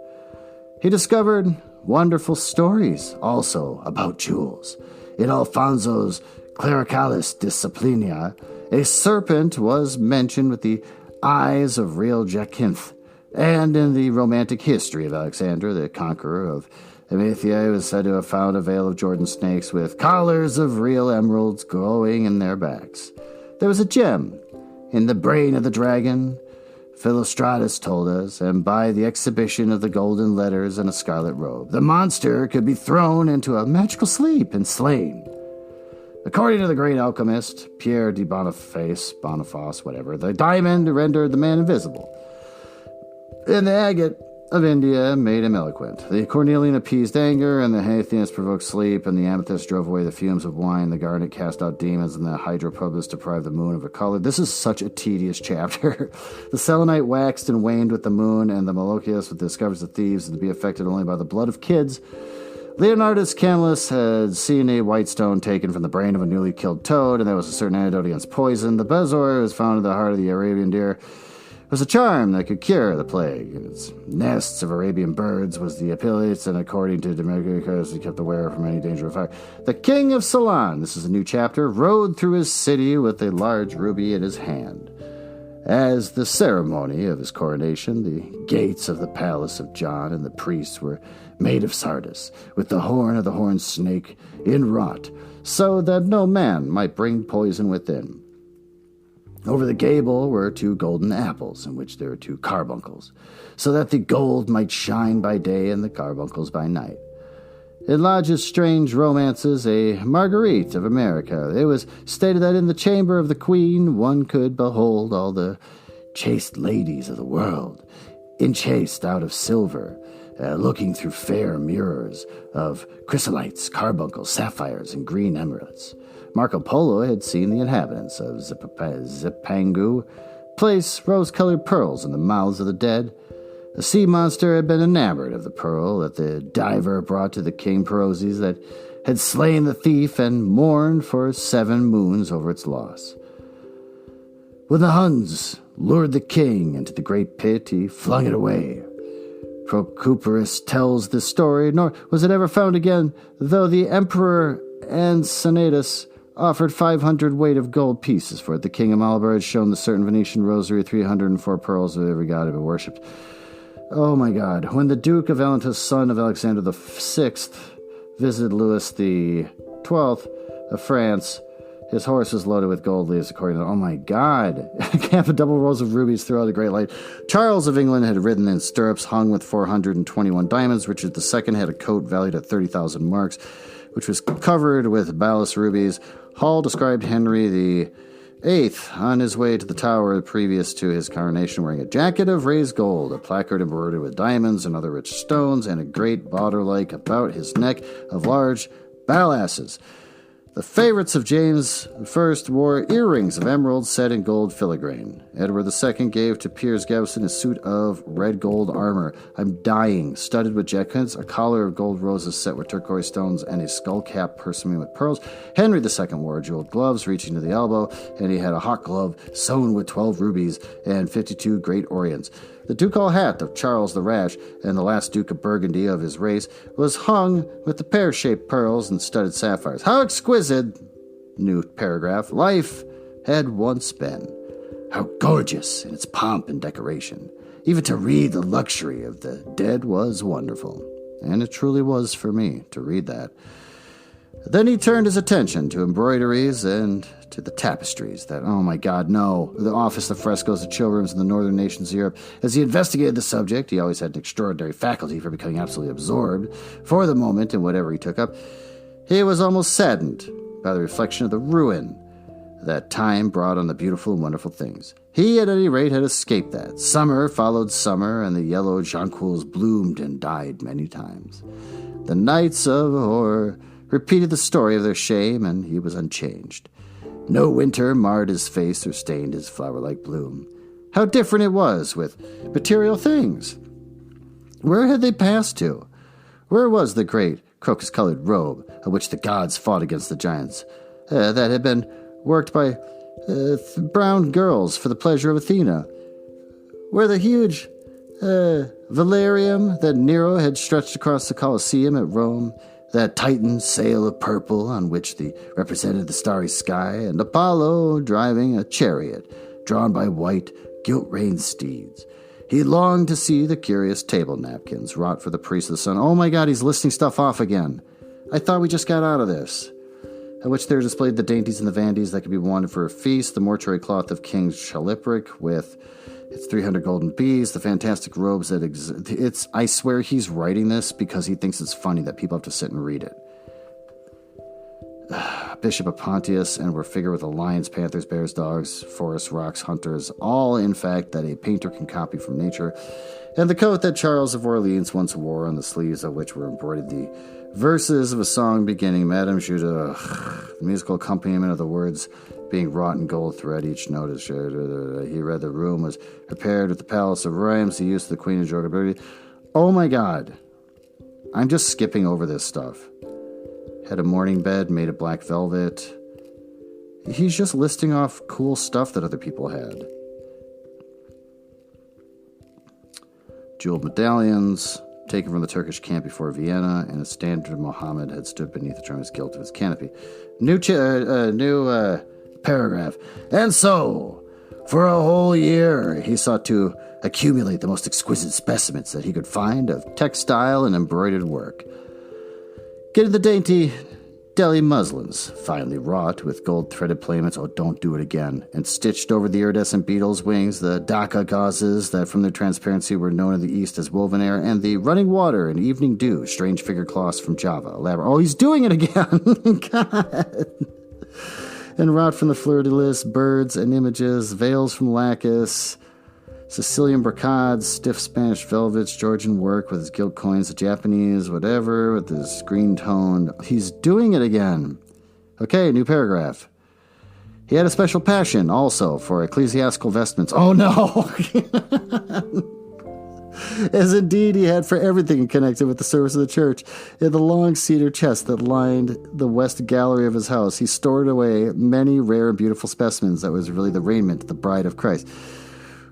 He discovered wonderful stories also about jewels. In Alfonso's Clericalis Disciplina, a serpent was mentioned with the eyes of real jacinth, and in the romantic history of Alexander, the conqueror of Emathia, was said to have found a veil of Jordan snakes with collars of real emeralds glowing in their backs. There was a gem in the brain of the dragon, Philostratus told us, and by the exhibition of the golden letters and a scarlet robe, the monster could be thrown into a magical sleep and slain. According to the great alchemist, Pierre de Boniface, whatever, the diamond rendered the man invisible, and the agate of India made him eloquent. The cornelian appeased anger, and the hyacinth provoked sleep, and the amethyst drove away the fumes of wine, the garnet cast out demons, and the hydropubis deprived the moon of her color. This is such a tedious chapter. The selenite waxed and waned with the moon, and the Molochius discovers the thieves to be affected only by the blood of kids. Leonardus Camillus had seen a white stone taken from the brain of a newly killed toad, and there was a certain antidote against poison. The bezoar was found in the heart of the Arabian deer. It was a charm that could cure the plague. In its nests of Arabian birds was the aphilis, and according to Demetrius, he kept the wearer from any danger of fire. The king of Ceylon, this is a new chapter, rode through his city with a large ruby in his hand. As the ceremony of his coronation, the gates of the palace of John and the priests were made of sardis, with the horn of the horned snake inwrought, so that no man might bring poison within. Over the gable were 2 golden apples, in which there were 2 carbuncles, so that the gold might shine by day and the carbuncles by night. In Lodge's strange romances, a Marguerite of America, it was stated that in the chamber of the queen one could behold all the chaste ladies of the world, enchased out of silver, looking through fair mirrors of chrysolites, carbuncles, sapphires, and green emeralds. Marco Polo had seen the inhabitants of Zipangu place rose-colored pearls in the mouths of the dead. The sea monster had been enamored of the pearl that the diver brought to the King Perozes that had slain the thief and mourned for 7 moons over its loss. When the Huns lured the king into the great pit, he flung it away. Procopius tells this story, nor was it ever found again, though the Emperor Ansenatus offered 500 weight of gold pieces for it. The king of Malabar had shown the certain Venetian rosary 304 pearls of every god had been worshipped. Oh my God. When the Duke of Valentus, son of Alexander VI, visited Louis XII of France, his horse was loaded with gold leaves, according to... Oh my God. Camp of double rows of rubies throughout the great light. Charles of England had ridden in stirrups hung with 421 diamonds. Richard II had a coat valued at 30,000 marks, which was covered with ballast rubies. Hall described Henry VIII on his way to the Tower previous to his coronation wearing a jacket of raised gold, a placard embroidered with diamonds and other rich stones, and a great bauder-like about his neck of large balasses. The favorites of James I wore earrings of emeralds set in gold filigrane. Edward II gave to Piers Gaveston a suit of red gold armor. I'm dying, studded with jackets, a collar of gold roses set with turquoise stones, and a skull cap personally with pearls. Henry II wore jeweled gloves reaching to the elbow, and he had a hawk glove sewn with 12 rubies and 52 great orients. The ducal hat of Charles the Rash, and the last Duke of Burgundy of his race, was hung with the pear-shaped pearls and studded sapphires. How exquisite, new paragraph, life had once been. How gorgeous in its pomp and decoration. Even to read the luxury of the dead was wonderful. And it truly was for me to read that. Then he turned his attention to embroideries and to the tapestries that, oh my God, no, the office, the frescoes, the chill rooms in the northern nations of Europe. As he investigated the subject, he always had an extraordinary faculty for becoming absolutely absorbed for the moment in whatever he took up. He was almost saddened by the reflection of the ruin that time brought on the beautiful and wonderful things. He, at any rate, had escaped that. Summer followed summer, and the yellow jonquils bloomed and died many times. The nights of horror repeated the story of their shame, and he was unchanged. No winter marred his face or stained his flower-like bloom. How different it was with material things! Where had they passed to? Where was the great crocus-colored robe of which the gods fought against the giants, that had been worked by brown girls for the pleasure of Athena? Where the huge velarium that Nero had stretched across the Colosseum at Rome, that Titan sail of purple on which the represented the starry sky, and Apollo driving a chariot drawn by white, gilt-reined steeds. He longed to see the curious table napkins wrought for the priest of the sun. Oh my God, he's listing stuff off again. I thought we just got out of this. At which there displayed the dainties and the vanities that could be wanted for a feast, the mortuary cloth of King Chalipric with its 300 golden bees, the fantastic robes that I swear he's writing this because he thinks it's funny that people have to sit and read it. Bishop of Pontius, and were figured with the lions, panthers, bears, dogs, forests, rocks, hunters, all, in fact, that a painter can copy from nature, and the coat that Charles of Orleans once wore, on the sleeves of which were embroidered the verses of a song beginning, Madame Judah, the musical accompaniment of the words being wrought in gold thread, each note is shared. He read the room was prepared with the palace of rhymes, the use of the Queen of Jogaberty. Oh my God. I'm just skipping over this stuff. Had a morning bed made of black velvet. He's just listing off cool stuff that other people had. Jeweled medallions taken from the Turkish camp before Vienna, and a standard of Muhammad had stood beneath the tremendous gilt of his canopy. New paragraph. And so, For a whole year, he sought to accumulate the most exquisite specimens that he could find of textile and embroidered work. Getting the dainty Delhi muslins, finely wrought with gold-threaded playments, oh, don't do it again, and stitched over the iridescent beetle's wings, the Dhaka gauzes that from their transparency were known in the East as woven air, and the running water and evening dew, strange figure cloths from Java. Elaborate. Oh, he's doing it again! God! And wrought from the fleur-de-lis, birds and images, veils from Lacus, Sicilian brocades, stiff Spanish velvets, Georgian work with his gilt coins, the Japanese, whatever, with his green tone. He's doing it again. Okay, new paragraph. He had a special passion, also, for ecclesiastical vestments. Oh, no! As indeed he had for everything connected with the service of the church. In the long cedar chest that lined the west gallery of his house, he stored away many rare and beautiful specimens that was really the raiment of the bride of Christ.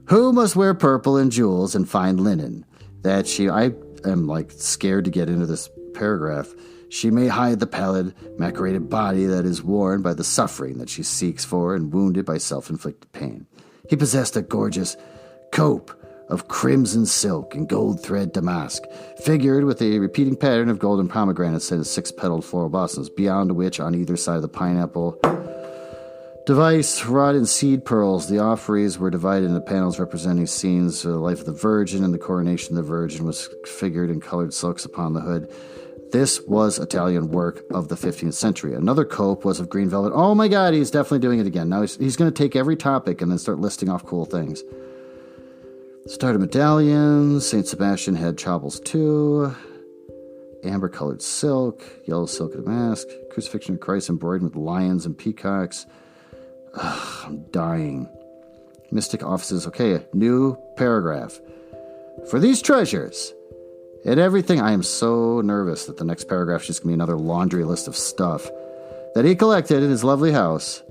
Who must wear purple and jewels and fine linen, that I am scared to get into this paragraph. She may hide the pallid, macerated body that is worn by the suffering that she seeks for and wounded by self-inflicted pain. He possessed a gorgeous cope of crimson silk and gold thread damask, figured with a repeating pattern of golden pomegranates and six-petaled floral blossoms, beyond which, on either side of the pineapple device, wrought in seed pearls, the offerings were divided into panels representing scenes of the life of the Virgin, and the coronation of the Virgin was figured in colored silks upon the hood. This was Italian work of the 15th century. Another cope was of green velvet. Oh my God, he's definitely doing it again. Now he's going to take every topic and then start listing off cool things. Started medallions, St. Sebastian had chapels too, amber-colored silk, yellow silk damask, crucifixion of Christ embroidered with lions and peacocks. Ugh, I'm dying. Mystic offices. Okay, new paragraph. For these treasures and everything, I am so nervous that the next paragraph is just going to be another laundry list of stuff that he collected in his lovely house,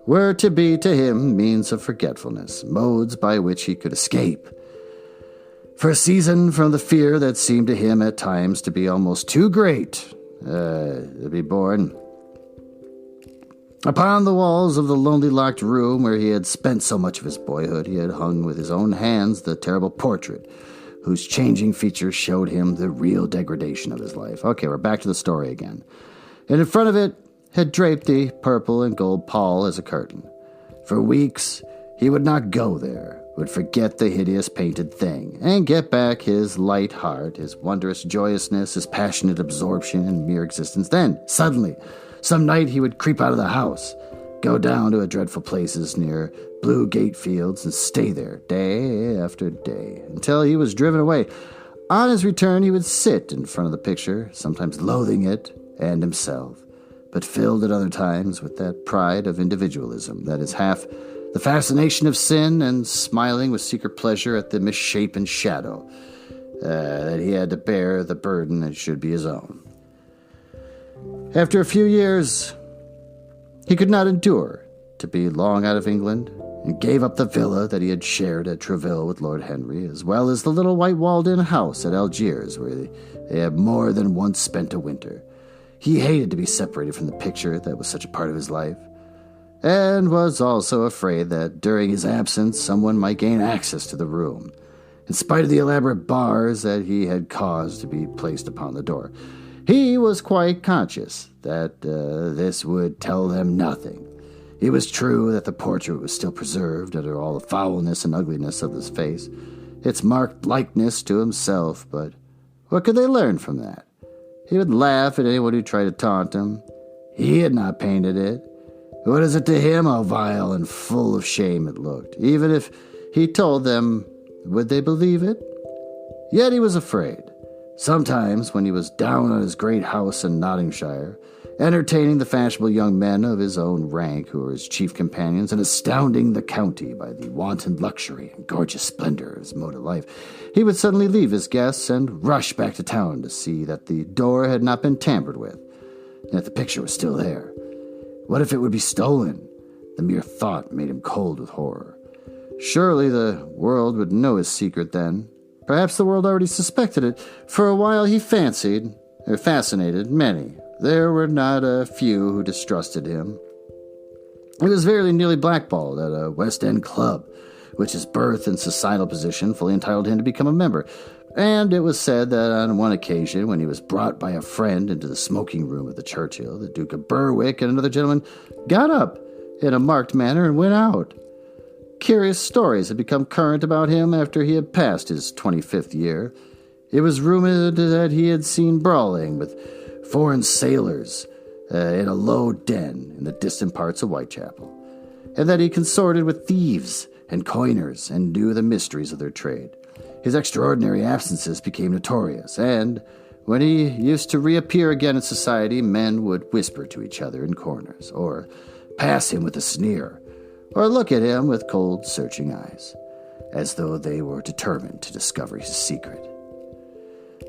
were to be to him means of forgetfulness, modes by which he could escape for a season from the fear that seemed to him at times to be almost too great to be borne. Upon the walls of the lonely locked room where he had spent so much of his boyhood, he had hung with his own hands the terrible portrait whose changing features showed him the real degradation of his life. Okay, we're back to the story again. And in front of it had draped the purple and gold pall as a curtain. For weeks, he would not go there, would forget the hideous painted thing, and get back his light heart, his wondrous joyousness, his passionate absorption in mere existence. Then, suddenly, some night he would creep out of the house, go down to a dreadful places near Blue Gate Fields, and stay there day after day, until he was driven away. On his return, he would sit in front of the picture, sometimes loathing it and himself, but filled at other times with that pride of individualism that is half the fascination of sin and smiling with secret pleasure at the misshapen shadow that he had to bear the burden that should be his own. After a few years, he could not endure to be long out of England, and gave up the villa that he had shared at Treville with Lord Henry, as well as the little white walled-in house at Algiers, where they had more than once spent a winter. He hated to be separated from the picture that was such a part of his life, and was also afraid that during his absence someone might gain access to the room, in spite of the elaborate bars that he had caused to be placed upon the door. He was quite conscious that this would tell them nothing. It was true that the portrait was still preserved under all the foulness and ugliness of his face, its marked likeness to himself, but what could they learn from that? He would laugh at anyone who tried to taunt him. He had not painted it. What is it to him how vile and full of shame it looked? Even if he told them, would they believe it? Yet he was afraid. Sometimes, when he was down on his great house in Nottinghamshire, entertaining the fashionable young men of his own rank who were his chief companions, and astounding the county by the wanton luxury and gorgeous splendor of his mode of life, he would suddenly leave his guests and rush back to town to see that the door had not been tampered with, and that the picture was still there. What if it would be stolen? The mere thought made him cold with horror. Surely the world would know his secret then. Perhaps the world already suspected it. For a while he fascinated many. There were not a few who distrusted him. He was very nearly blackballed at a West End club, which his birth and societal position fully entitled him to become a member. And it was said that on one occasion, when he was brought by a friend into the smoking room of the Churchill, the Duke of Berwick and another gentleman got up in a marked manner and went out. Curious stories had become current about him after he had passed his 25th year. It was rumored that he had seen brawling with foreign sailors in a low den in the distant parts of Whitechapel, and that he consorted with thieves and coiners and knew the mysteries of their trade. His extraordinary absences became notorious, and when he used to reappear again in society, men would whisper to each other in corners, or pass him with a sneer, or look at him with cold, searching eyes, as though they were determined to discover his secret.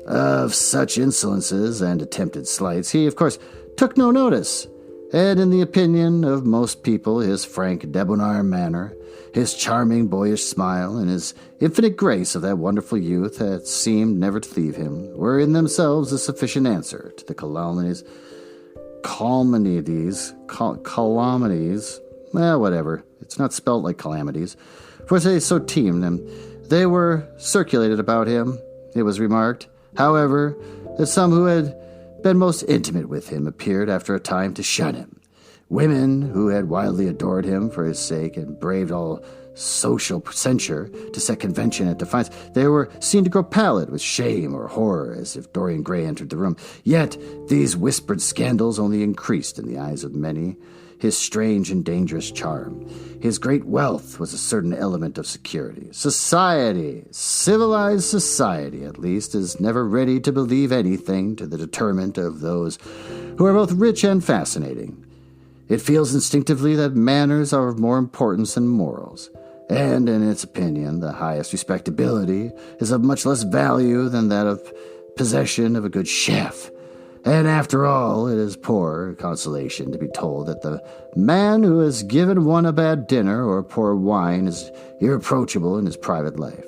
Of such insolences and attempted slights he, of course, took no notice, and in the opinion of most people his frank debonair manner, his charming boyish smile, and his infinite grace of that wonderful youth that seemed never to leave him were in themselves a sufficient answer to the calamities, whatever, it's not spelled like calamities, for they so teemed him. They were circulated about him, it was remarked, however, that some who had been most intimate with him appeared after a time to shun him. Women who had wildly adored him for his sake and braved all social censure to set convention at defiance, they were seen to grow pallid with shame or horror as if Dorian Gray entered the room. Yet these whispered scandals only increased in the eyes of many his strange and dangerous charm. His great wealth was a certain element of security. Society, civilized society at least, is never ready to believe anything to the detriment of those who are both rich and fascinating. It feels instinctively that manners are of more importance than morals, and in its opinion, the highest respectability is of much less value than that of possession of a good chef. And after all, it is poor consolation to be told that the man who has given one a bad dinner or poor wine is irreproachable in his private life.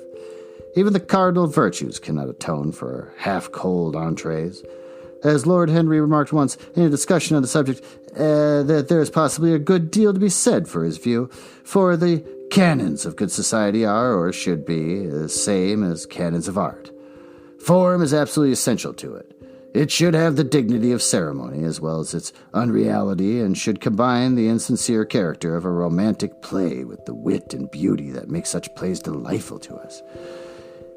Even the cardinal virtues cannot atone for half-cold entrees. As Lord Henry remarked once in a discussion on the subject, that there is possibly a good deal to be said for his view, for the canons of good society are, or should be, the same as canons of art. Form is absolutely essential to it. It should have the dignity of ceremony as well as its unreality, and should combine the insincere character of a romantic play with the wit and beauty that make such plays delightful to us.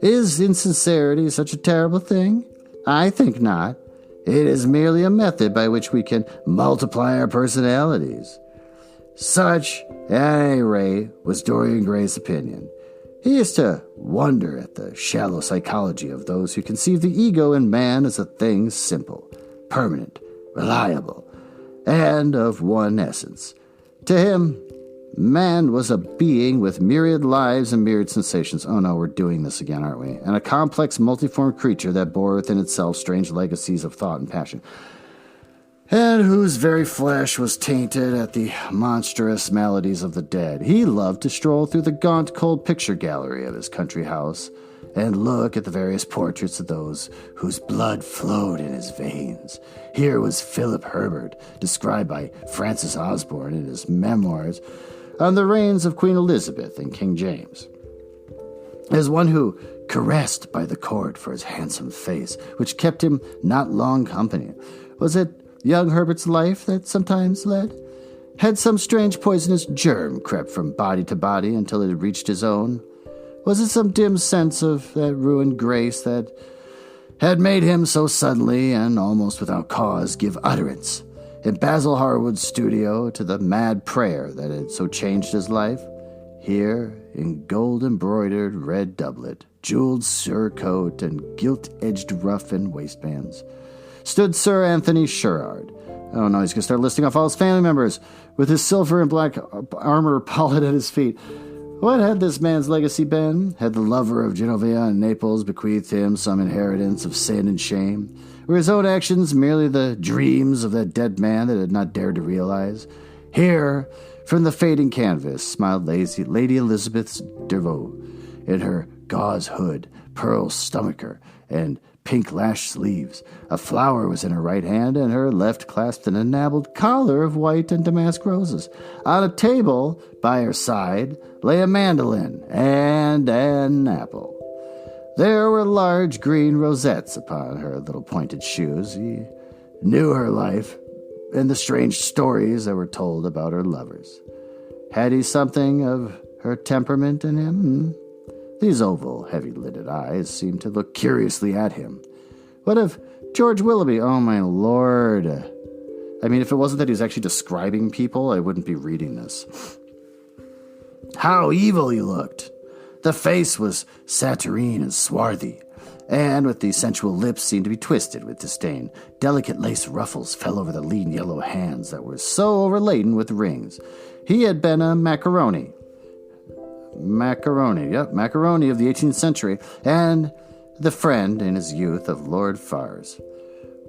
Is insincerity such a terrible thing? I think not. It is merely a method by which we can multiply our personalities. Such, at any rate, was Dorian Gray's opinion. He used to wonder at the shallow psychology of those who conceive the ego in man as a thing simple, permanent, reliable, and of one essence. To him, man was a being with myriad lives and myriad sensations. Oh no, we're doing this again, aren't we? And a complex, multiform creature that bore within itself strange legacies of thought and passion, and whose very flesh was tainted at the monstrous maladies of the dead. He loved to stroll through the gaunt, cold picture gallery of his country house and look at the various portraits of those whose blood flowed in his veins. Here was Philip Herbert, described by Francis Osborne in his memoirs on the reigns of Queen Elizabeth and King James, as one who, caressed by the court for his handsome face, which kept him not long company. Was it young Herbert's life that sometimes led? Had some strange poisonous germ crept from body to body until it had reached his own? Was it some dim sense of that ruined grace that had made him so suddenly and almost without cause give utterance in Basil Harwood's studio to the mad prayer that had so changed his life? Here, in gold-embroidered red doublet, jeweled surcoat, and gilt-edged ruff and waistbands, stood Sir Anthony Sherard. Oh no, he's going to start listing off all his family members, with his silver and black armor pallid at his feet. What had this man's legacy been? Had the lover of Genovea and Naples bequeathed him some inheritance of sin and shame? Were his own actions merely the dreams of that dead man that had not dared to realize? Here, from the fading canvas, smiled Lady Elizabeth Devoe, in her gauze hood, pearl stomacher, and pink lash sleeves. A flower was in her right hand, and her left clasped an enameled collar of white and damask roses. On a table by her side lay a mandolin and an apple. There were large green rosettes upon her little pointed shoes. He knew her life and the strange stories that were told about her lovers. Had he something of her temperament in him? These oval, heavy-lidded eyes seemed to look curiously at him. What of George Willoughby? Oh, my lord. I mean, if it wasn't that he was actually describing people, I wouldn't be reading this. How evil he looked! The face was saturnine and swarthy, and with the sensual lips seemed to be twisted with disdain. Delicate lace ruffles fell over the lean yellow hands that were so overladen with rings. He had been a macaroni of the 18th century, and the friend in his youth of Lord Fars.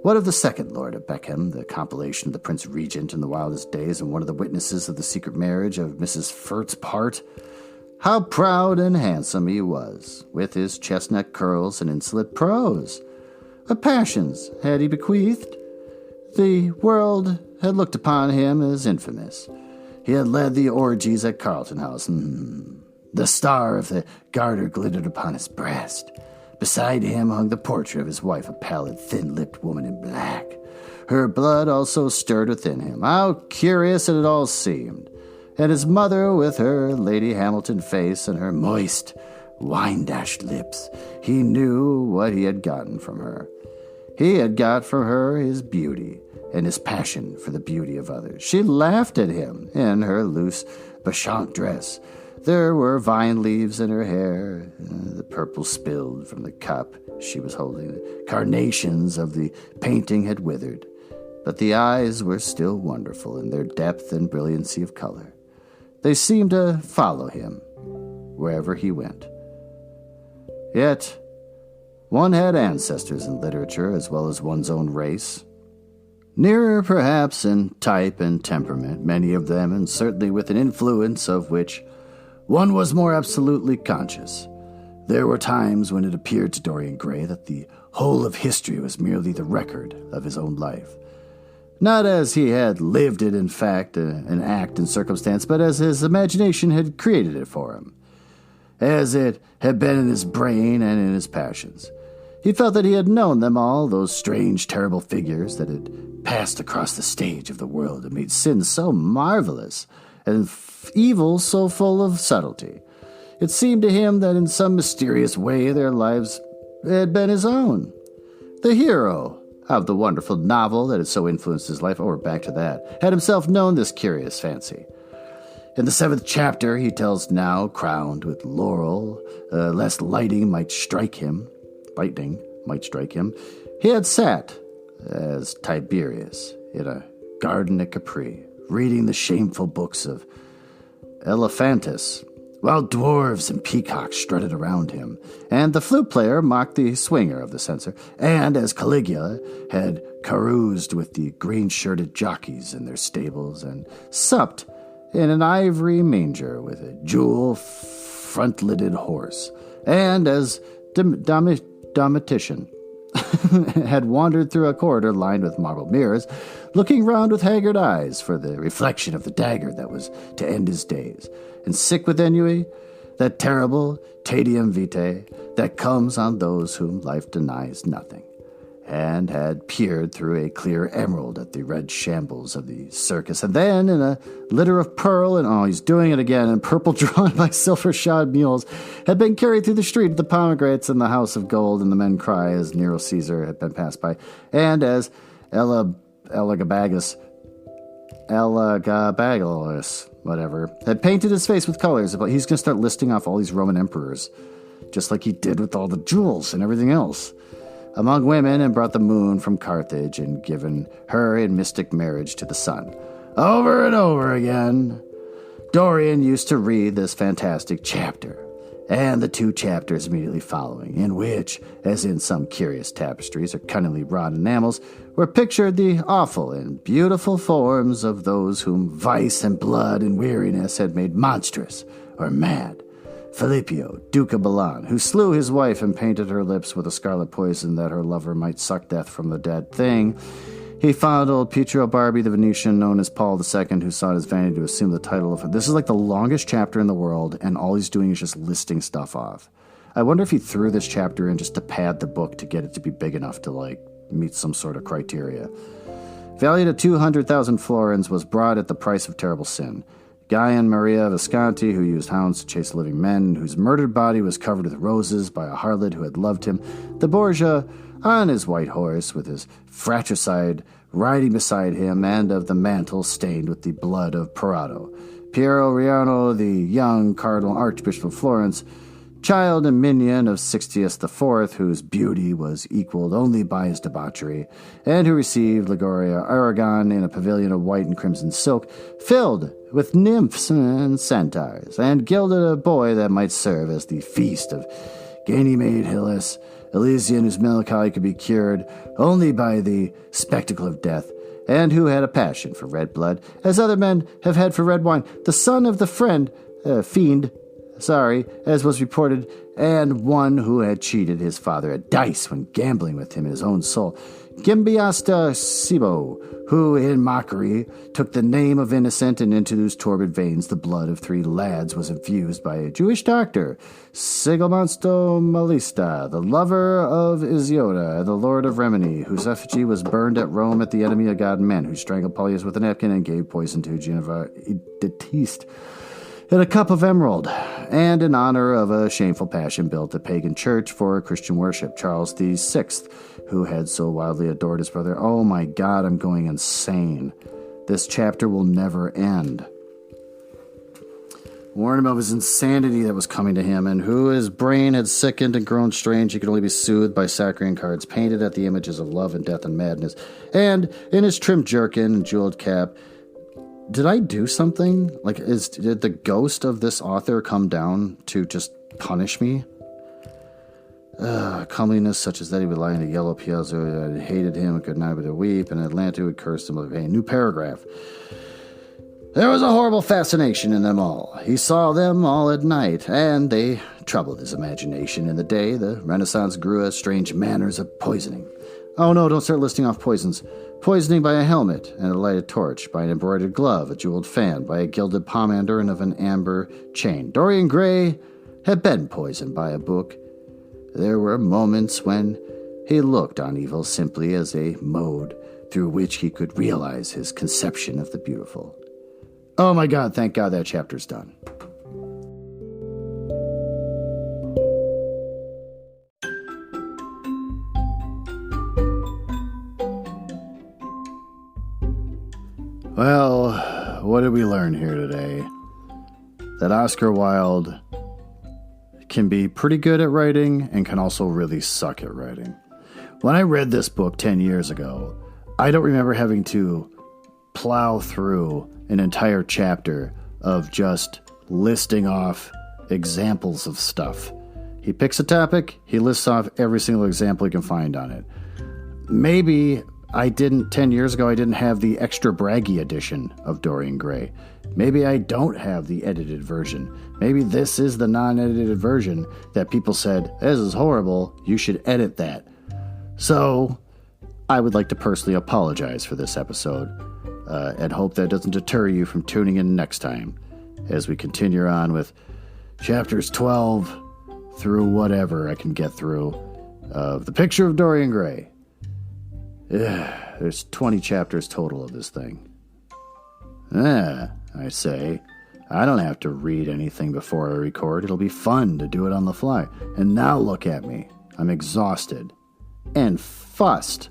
What of the second Lord of Beckham, the compilation of the Prince Regent in the wildest days, and one of the witnesses of the secret marriage of Mrs. Fert's part? How proud and handsome he was, with his chestnut curls and insolent prose. What passions had he bequeathed? The world had looked upon him as infamous. He had led the orgies at Carlton House. The star of the garter glittered upon his breast. Beside him hung the portrait of his wife, a pallid, thin-lipped woman in black. Her blood also stirred within him. How curious it all seemed. And his mother, with her Lady Hamilton face and her moist, wine-dashed lips, he knew what he had gotten from her. He had got from her his beauty and his passion for the beauty of others. She laughed at him in her loose bacchante dress. There were vine leaves in her hair, the purple spilled from the cup she was holding. The carnations of the painting had withered, but the eyes were still wonderful in their depth and brilliancy of color. They seemed to follow him wherever he went. Yet, one had ancestors in literature as well as one's own race. Nearer, perhaps, in type and temperament, many of them, and certainly with an influence of which one was more absolutely conscious. There were times when it appeared to Dorian Gray that the whole of history was merely the record of his own life. Not as he had lived it in fact, an act and circumstance, but as his imagination had created it for him, as it had been in his brain and in his passions. He felt that he had known them all, those strange, terrible figures that had passed across the stage of the world and made sin so marvelous and evil so full of subtlety. It seemed to him that in some mysterious way their lives had been his own. The hero of the wonderful novel that had so influenced his life, or back to that, had himself known this curious fancy. In the 7th chapter, he tells now, crowned with laurel, lest lightning might strike him, he had sat, as Tiberius, in a garden at Capri, reading the shameful books of Elephantis, while dwarves and peacocks strutted around him, and the flute player mocked the swinger of the censer, and as Caligula had caroused with the green-shirted jockeys in their stables, and supped in an ivory manger with a jewel-front-lidded horse, and as Domitian had wandered through a corridor lined with marble mirrors, looking round with haggard eyes for the reflection of the dagger that was to end his days, and sick with ennui, that terrible tedium vitae that comes on those whom life denies nothing, and had peered through a clear emerald at the red shambles of the circus, and then in a litter of pearl, and he's doing it again, and purple drawn by silver-shod mules, had been carried through the street of the pomegranates in the house of gold, and the men cry as Nero Caesar had been passed by, and as Elagabalus, whatever, had painted his face with colors. He's going to start listing off all these Roman emperors, just like he did with all the jewels and everything else, among women, and brought the moon from Carthage and given her in mystic marriage to the sun. Over and over again, Dorian used to read this fantastic chapter, and the 2 chapters immediately following, in which, as in some curious tapestries or cunningly wrought enamels, were pictured the awful and beautiful forms of those whom vice and blood and weariness had made monstrous or mad. Filippio, Duke of Milan, who slew his wife and painted her lips with a scarlet poison that her lover might suck death from the dead thing. He fondled Pietro Barbi, the Venetian, known as Paul II, who sought his vanity to assume the title of... This is like the longest chapter in the world, and all he's doing is just listing stuff off. I wonder if he threw this chapter in just to pad the book to get it to be big enough to, meet some sort of criteria. Valued at 200,000 florins, was brought at the price of terrible sin. Guyan Maria Visconti, who used hounds to chase living men, whose murdered body was covered with roses by a harlot who had loved him. The Borgia, on his white horse, with his fratricide riding beside him, and of the mantle stained with the blood of Parado. Piero Riano, the young Cardinal Archbishop of Florence, child and minion of Sixtius IV, whose beauty was equaled only by his debauchery, and who received Liguria Aragon in a pavilion of white and crimson silk, filled with nymphs and centaurs, and gilded a boy that might serve as the feast of Ganymede Hylas, Elysian, whose melancholy could be cured only by the spectacle of death, and who had a passion for red blood, as other men have had for red wine, the son of the fiend, as was reported, and one who had cheated his father at dice when gambling with him in his own soul, Gimbiasta Sibo, who in mockery took the name of innocent, and into whose torpid veins the blood of 3 lads was infused by a Jewish doctor, Sigomonsto Malista, the lover of Isioda, the lord of Remini, whose effigy was burned at Rome at the enemy of God and men, who strangled Paulius with a napkin and gave poison to Geneva Detiste in a cup of emerald, and in honor of a shameful passion built a pagan church for Christian worship, Charles VI, who had so wildly adored his brother. Oh my God, I'm going insane. This chapter will never end. Warned him of his insanity that was coming to him, and who his brain had sickened and grown strange, he could only be soothed by saccharine cards painted at the images of love and death and madness. And in his trimmed jerkin and jeweled cap, did I do something? Did the ghost of this author come down to just punish me? Comeliness such as that he would lie in a yellow piazza that hated him and could not but weep, and Atlanta would curse him with pain. New paragraph. There was a horrible fascination in them all. He saw them all at night, and they troubled his imagination in the day. The Renaissance grew as strange manners of poisoning. Oh no, don't start listing off poisons. Poisoning by a helmet and a lighted torch, by an embroidered glove, a jeweled fan, by a gilded pomander and of an amber chain. Dorian Gray had been poisoned by a book. There were moments when he looked on evil simply as a mode through which he could realize his conception of the beautiful. Oh my God, thank God that chapter's done. Well, what did we learn here today? That Oscar Wilde can be pretty good at writing and can also really suck at writing. When I read this book 10 years ago, I don't remember having to plow through an entire chapter of just listing off examples of stuff. He picks a topic, he lists off every single example he can find on it. Maybe 10 years ago, I didn't have the extra braggy edition of Dorian Gray. Maybe I don't have the edited version. Maybe this is the non-edited version that people said, this is horrible, you should edit that. So, I would like to personally apologize for this episode, and hope that doesn't deter you from tuning in next time, as we continue on with chapters 12 through whatever I can get through of The Picture of Dorian Gray. There's 20 chapters total of this thing. I say, I don't have to read anything before I record. It'll be fun to do it on the fly. And now look at me. I'm exhausted and fussed.